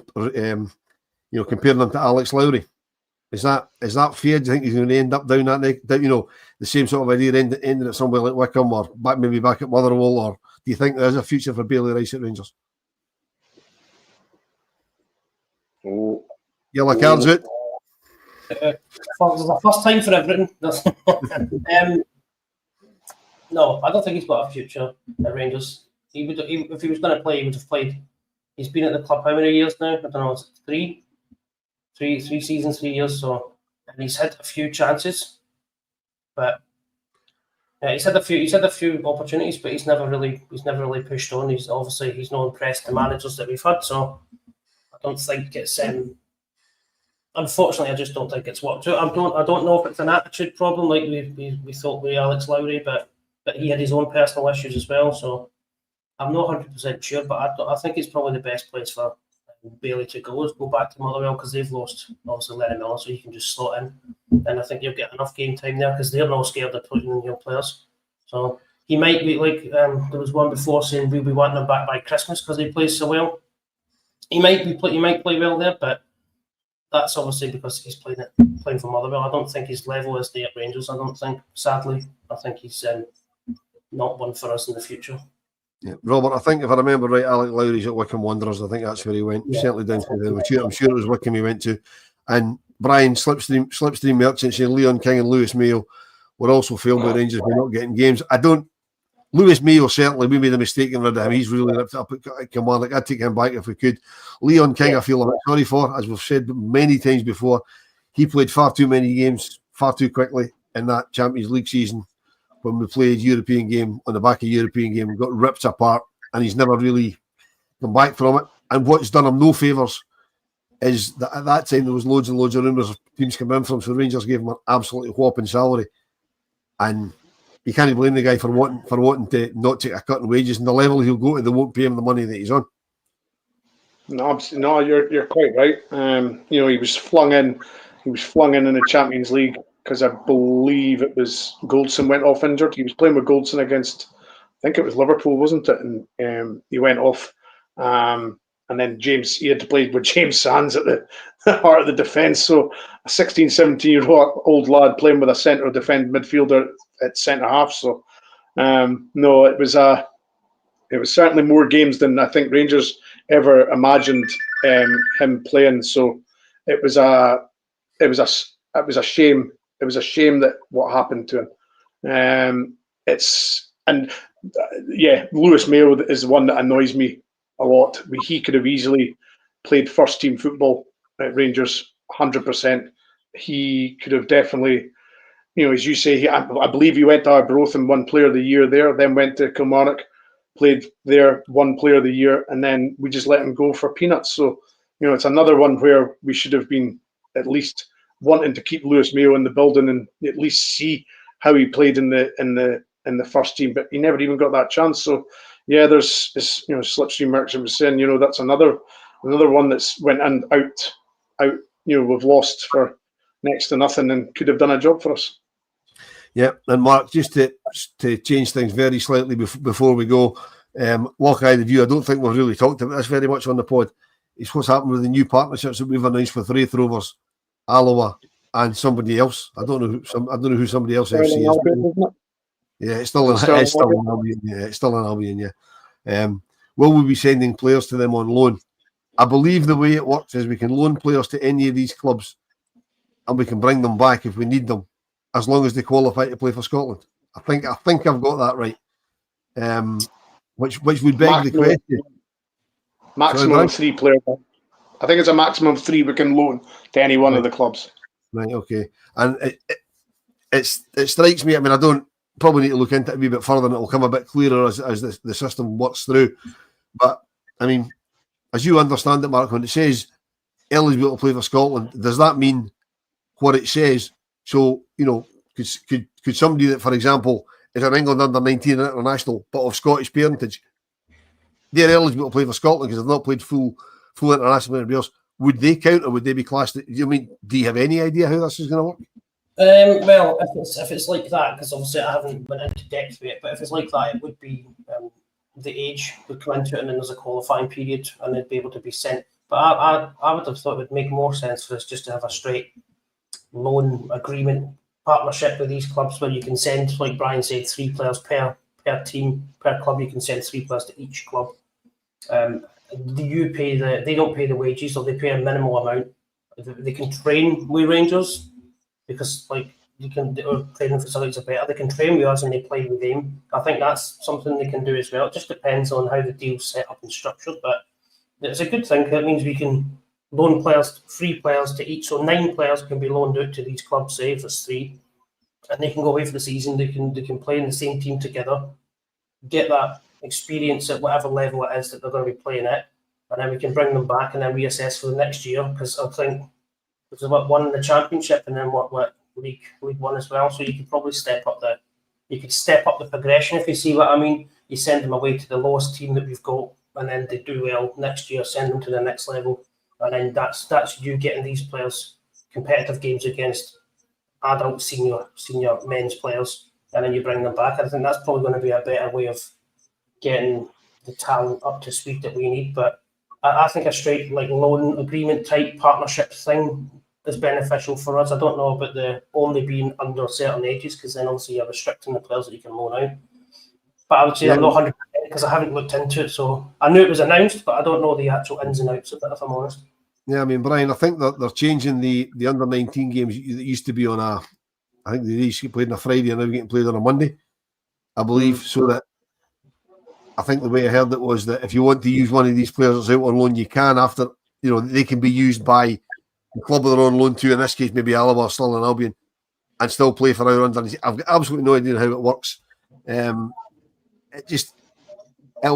comparing them to Alex Lowry. Is that fair? Do you think he's going to end up down that the same sort of idea, ending at somewhere like Wycombe or maybe back at Motherwell, or do you think there's a future for Bailey Rice at Rangers? Yellow cards out.
There's a first time for everything. No, I don't think he's got a future at Rangers. If he was going to play, he would have played. He's been at the club how many years now? I don't know. It's three seasons, 3 years. So, and he's had a few chances, but he's had a few opportunities, but he's never really pushed on. He's not impressed the managers that we've had. So, I don't think it's. Unfortunately, I just don't think it's worked out. I don't know if it's an attitude problem like we thought with Alex Lowry, but he had his own personal issues as well. So I'm not 100% sure, but I think it's probably the best place for Bailey to go back to Motherwell because they've lost obviously Lennon Miller, so he can just slot in, and I think you'll get enough game time there because they're not scared of putting in young players. So he might be like there was one before saying we'll be wanting him back by Christmas because he plays so well. He might play well there, but that's obviously because he's playing for Motherwell. I don't think his level is there at Rangers. I don't think, sadly, I think he's not one for us in the future.
Yeah, Robert, I think if I remember right, Alec Lowry's at Wycombe Wanderers. I think that's where he went. Yeah. Certainly down to the I'm sure it was Wycombe he went to. And Brian, Slipstream Merchants, and Leon King and Lewis Mayo were also failed by Rangers by not getting games. Lewis Mayo, certainly, we made a mistake in rid of him. He's really ripped up at Kilmarnock. I'd take him back if we could. Leon King, I feel a bit sorry for, as we've said many times before. He played far too many games, far too quickly in that Champions League season. When we played European game on the back of European game, got ripped apart, and he's never really come back from it. And what's done him no favours is that at that time there was loads and loads of rumours of teams coming in from, so Rangers gave him an absolutely whopping salary. And you can't blame the guy for wanting to not take a cut in wages, and the level he'll go to, they won't pay him the money that he's on.
No, you're quite right. He was flung in the Champions League because I believe it was Goldson went off injured. He was playing with Goldson against, I think it was Liverpool, wasn't it? And he went off. And then he had to play with James Sands at the heart of the defence. So a 16, 17-year-old lad playing with a centre defend midfielder at centre half. So no, it was certainly more games than I think Rangers ever imagined him playing. So it was a shame. It was a shame that what happened to him. Lewis Mayo is the one that annoys me a lot. He could have easily played first team football at Rangers 100%. He could have definitely, as you say, I believe he went to Arbroath and won Player of the Year there, then went to Kilmarnock, played there, won Player of the Year, and then we just let him go for peanuts. So, it's another one where we should have been at least wanting to keep Lewis Mayo in the building and at least see how he played in the first team, but he never even got that chance. So yeah, there's Slipstream Merchant was saying, that's another one that's went and out. We've lost for next to nothing and could have done a job for us.
Yeah, and Mark, just to change things very slightly before we go, Walk-Eye the View, I don't think we've really talked about this very much on the pod. It's what's happened with the new partnerships that we've announced with Wraith Rovers, Alloa, and somebody else. I don't know who somebody else FC is. Yeah, it's still in Albion. Yeah, it's still in Albion. Yeah. Will we be sending players to them on loan? I believe the way it works is we can loan players to any of these clubs, and we can bring them back if we need them, as long as they qualify to play for Scotland. I think I've got that right. Which would beg the question.
Maximum of 3 players. I think it's a maximum of 3 we can loan to any one of the clubs. Right.
Okay. And it strikes me. I mean, I don't probably need to look into it a wee bit further, and it'll come a bit clearer as the system works through. But I mean, as you understand it, Mark, when it says eligible to play for Scotland, does that mean what it says? So could somebody that, for example, is an England under-19 international but of Scottish parentage, they're eligible to play for Scotland because they've not played full international anybody else. Would they count, or would they be classed? Do you have any idea how this is going to work?
Well, if it's like that, because obviously I haven't went into depth with it, but if it's like that, it would be the age would come into it, and then there's a qualifying period, and they'd be able to be sent. But I would have thought it would make more sense for us just to have a straight loan agreement partnership with these clubs, where you can send, like Brian said, 3 players per team, per club. You can send 3 players to each club. They don't pay the wages, or they pay a minimal amount. They can train with Rangers because training facilities are better. They can train with us and they play with them. I think that's something they can do as well. It just depends on how the deal's set up and structured, but it's a good thing. That means we can loan players, 3 players to each, so 9 players can be loaned out to these clubs, say if there's 3, and they can go away for the season. They can play in the same team together, get that experience at whatever level it is that they're going to be playing at, and then we can bring them back and then reassess for the next year, because I think there's one in the Championship and then what League 1 as well, so you could probably step up the progression, if you see what I mean. You send them away to the lowest team that we've got and then they do well next year, send them to the next level, and then that's you getting these players competitive games against adult senior men's players, and then you bring them back. I think that's probably going to be a better way of getting the talent up to speed that we need. But I think a straight like loan agreement type partnership thing is beneficial for us. I don't know about the only being under certain ages, because then obviously you're restricting the players that you can loan out. But I would say I'm not 100% because I haven't looked into it. So I knew it was announced, but I don't know the actual ins and outs of it, if I'm honest.
Yeah, I mean, Brian, I think that they're changing the under-19 games that used to be on I think they used to get played on a Friday and now getting played on a Monday, I believe. So that I think the way I heard it was that if you want to use one of these players that's out on loan, you can after, they can be used by the club they're on loan to, in this case, maybe Alloa or Stirling and Albion, and still play for our under. I've got absolutely no idea how it works. It'll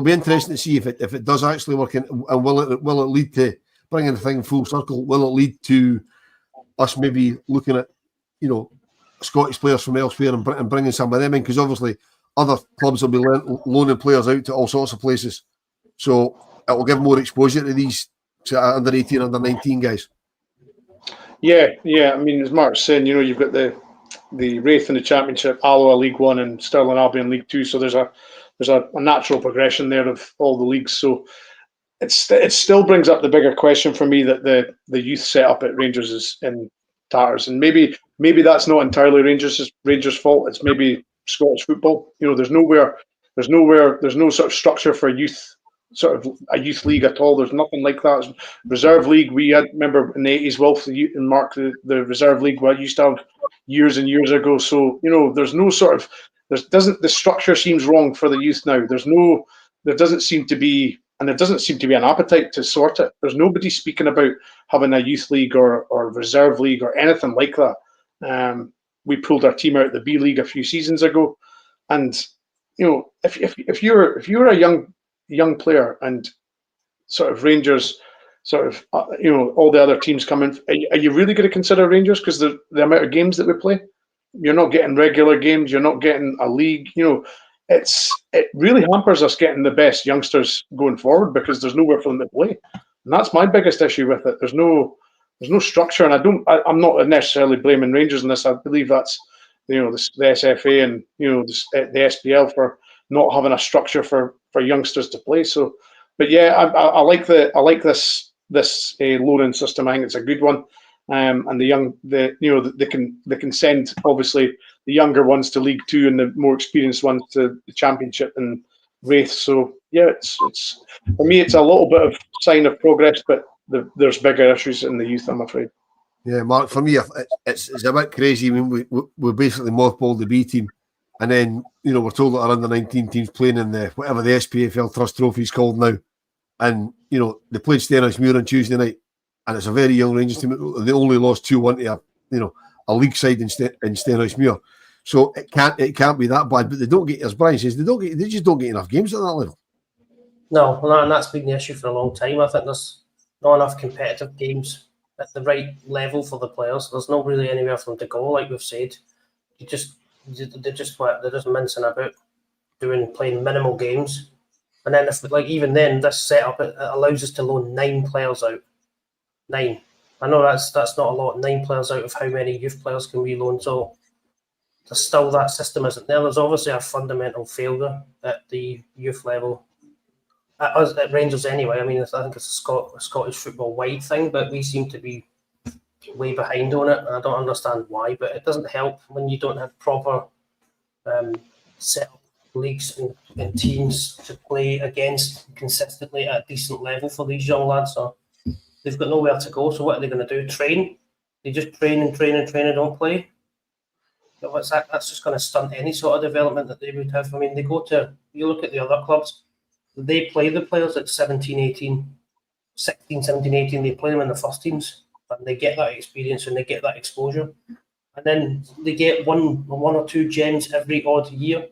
be interesting to see if it does actually work, and will it lead to bringing the thing full circle? Will it lead to us maybe looking at Scottish players from elsewhere and bringing some of them in? Because obviously other clubs will be loaning players out to all sorts of places, so it will give more exposure to these under 18, under 19 guys. Yeah.
I mean, as Mark's saying, you've got the Wraith in the Championship, Alloa League 1 and Stirling Albion League 2, so there's a natural progression there of all the leagues. So it still brings up the bigger question for me that the youth setup at Rangers is in tatters, and maybe that's not entirely Rangers' fault. It's maybe Scottish football. There's no sort of structure for youth, sort of a youth league at all. There's nothing like that. Reserve league, we had, remember in the 80s, Wilf and Mark, the reserve league we used to have years and years ago. So there's no sort of, the structure seems wrong for the youth now. There doesn't seem to be an appetite to sort it. There's nobody speaking about having a youth league or reserve league or anything like that. We pulled our team out of the B League a few seasons ago, and if you're a young player and sort of Rangers, sort of all the other teams come in, are you really going to consider Rangers because the amount of games that we play? You're not getting regular games. You're not getting a league. It really hampers us getting the best youngsters going forward because there's nowhere for them to play, and that's my biggest issue with it. There's no structure, and I'm not necessarily blaming Rangers in this. I believe that's the SFA and the SPL for not having a structure for youngsters to play. So, but yeah, I like this loaning system. I think it's a good one. And they can send obviously the younger ones to League 2 and the more experienced ones to the Championship and Wraith. So yeah, it's for me it's a little bit of sign of progress, but there's bigger issues in the youth, I'm afraid.
Yeah, Mark, for me it's a bit crazy. I mean, we basically mothballed the B team, and then we're told that our under 19 teams playing in the whatever the SPFL Trust Trophy is called now, and they played Stenhousemuir on Tuesday night. And it's a very young Rangers team. They only lost 2-1 to a league side in Stenhousemuir. So it can't be that bad. But they don't get, as Brian says, they just don't get enough games at that level.
No, and that's been the issue for a long time. I think there's not enough competitive games at the right level for the players. There's not really anywhere for them to go, like we've said. They're just mincing about playing minimal games. And then even then, this setup it allows us to loan 9 players out. 9. I know that's not a lot. 9 players out of how many youth players can we loan? So there's still that system isn't there. There's obviously a fundamental failure at the youth level. At Rangers anyway. I mean, I think it's a Scottish football wide thing, but we seem to be way behind on it. And I don't understand why, but it doesn't help when you don't have proper set up leagues and teams to play against consistently at a decent level for these young lads. So they've got nowhere to go, so what are they going to do? Train? They just train and don't play? That's just going to stunt any sort of development that they would have. I mean, you look at the other clubs, they play the players at 16, 17, 18, they play them in the first teams, and they get that experience and they get that exposure. And then they get one or two gems every odd year.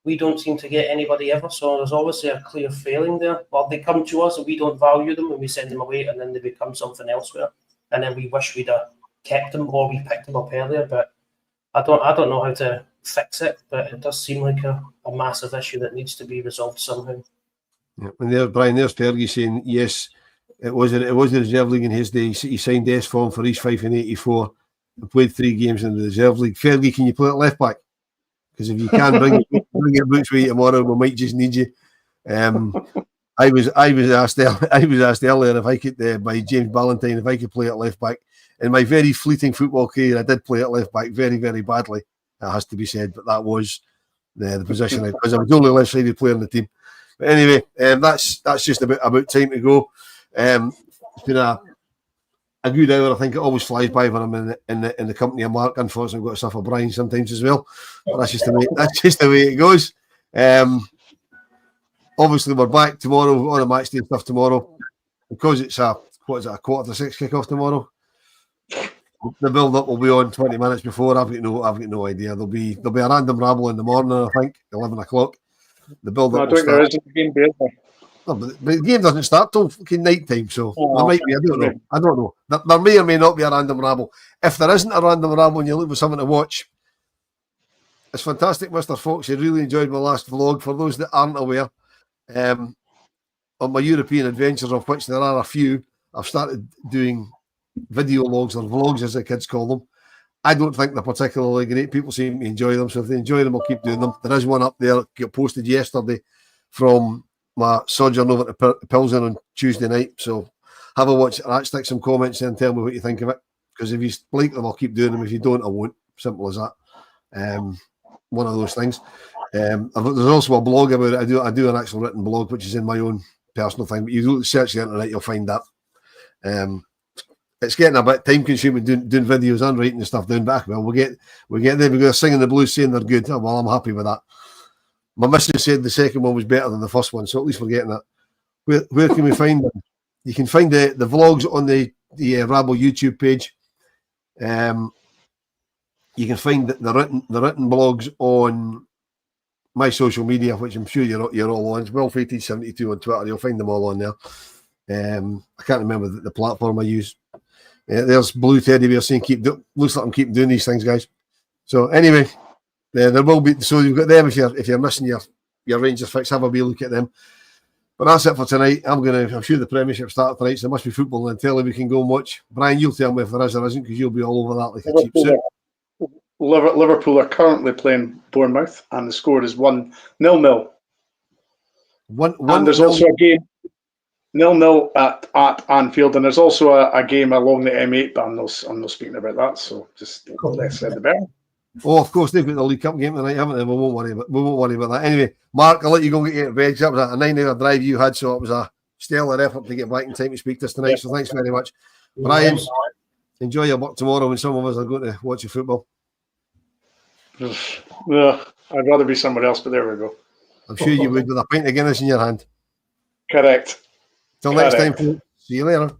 We don't seem to get anybody ever, so there's obviously a clear failing there. Well, they come to us and we don't value them and we send them away and then they become something elsewhere. And then we wish we'd have kept them or we picked them up earlier. But I don't know how to fix it, but it does seem like a massive issue that needs to be resolved somehow.
Yeah. And there, Brian, there's Fergie saying, yes, it was the reserve league in his day. He signed S form for East Fife in '84 and played 3 games in the reserve league. Fergie, can you play it left back? Because if you can bring your boots with you tomorrow, we might just need you. I was asked earlier if I could by James Ballantyne if I could play at left back. In my very fleeting football career, I did play at left back very, very badly. That has to be said, but that was the position because I was the only left-sided player in the team. But anyway, that's just about time to go. It's been a good hour. I think it always flies by when I'm in the company of Mark. Unfortunately, I've got to suffer Brian sometimes as well. But that's just the way it goes. Obviously, we're back tomorrow on a match day stuff tomorrow because it's a 5:45 kick-off tomorrow. The build-up will be on 20 minutes before. I've got no idea. There'll be a random rabble in the morning. I think 11 o'clock. The build-up.
I don't know. Is it the game day?
No, but the game doesn't start till fucking night time, so there might be. I don't know. There may or may not be a random rabble. If there isn't a random rabble and you look for something to watch, it's fantastic, Mr. Fox. I really enjoyed my last vlog. For those that aren't aware, on my European adventures, of which there are a few, I've started doing video logs or vlogs, as the kids call them. I don't think they're particularly great. People seem to enjoy them, so if they enjoy them, I'll keep doing them. There is one up there got posted yesterday from my sojourn over to Pilsen on Tuesday night, so have a watch at that, stick some comments in and tell me what you think of it, because if you like them, I'll keep doing them. If you don't, I won't. Simple as that. One of those things. There's also a blog about it. I do an actual written blog, which is in my own personal thing, but you search the internet, you'll find that. It's getting a bit time consuming doing videos and writing the stuff down, but well, we get there. We're singing the blues saying they're good. Well, I'm happy with that. My missus said the second one was better than the first one, so at least we're getting that. Where can we find them? You can find the vlogs on the Rabble YouTube page. You can find the written blogs on my social media, which I'm sure you're all on. It's Wilf1872 on Twitter. You'll find them all on there. I can't remember the platform I use. There's Blue Teddy Bear saying looks like I'm keeping doing these things, guys. So anyway, there will be. So you've got them if you're missing your Rangers fix. Have a wee look at them. But that's it for tonight. I'm sure the Premiership started tonight, so there must be football on telly we can go and watch. Brian, you'll tell me if there is or isn't, because you'll be all over that like a cheap suit.
Liverpool are currently playing Bournemouth, and the score is 1-0. And there's also a game 0-0 at Anfield, and there's also a game along the M8, but I'm not speaking about that. So just less said the better.
Oh, of course, they've got the League Cup game tonight, haven't they? We won't worry about that. Anyway, Mark, I'll let you go and get your veg. That was a 9-hour drive you had, so it was a stellar effort to get back in time to speak to us tonight. So thanks very much. Brian, enjoy your work tomorrow when some of us are going to watch your football.
I'd rather be somewhere else, but there we go.
I'm sure you would with a pint of Guinness in your hand.
Correct.
Till next time, see you later.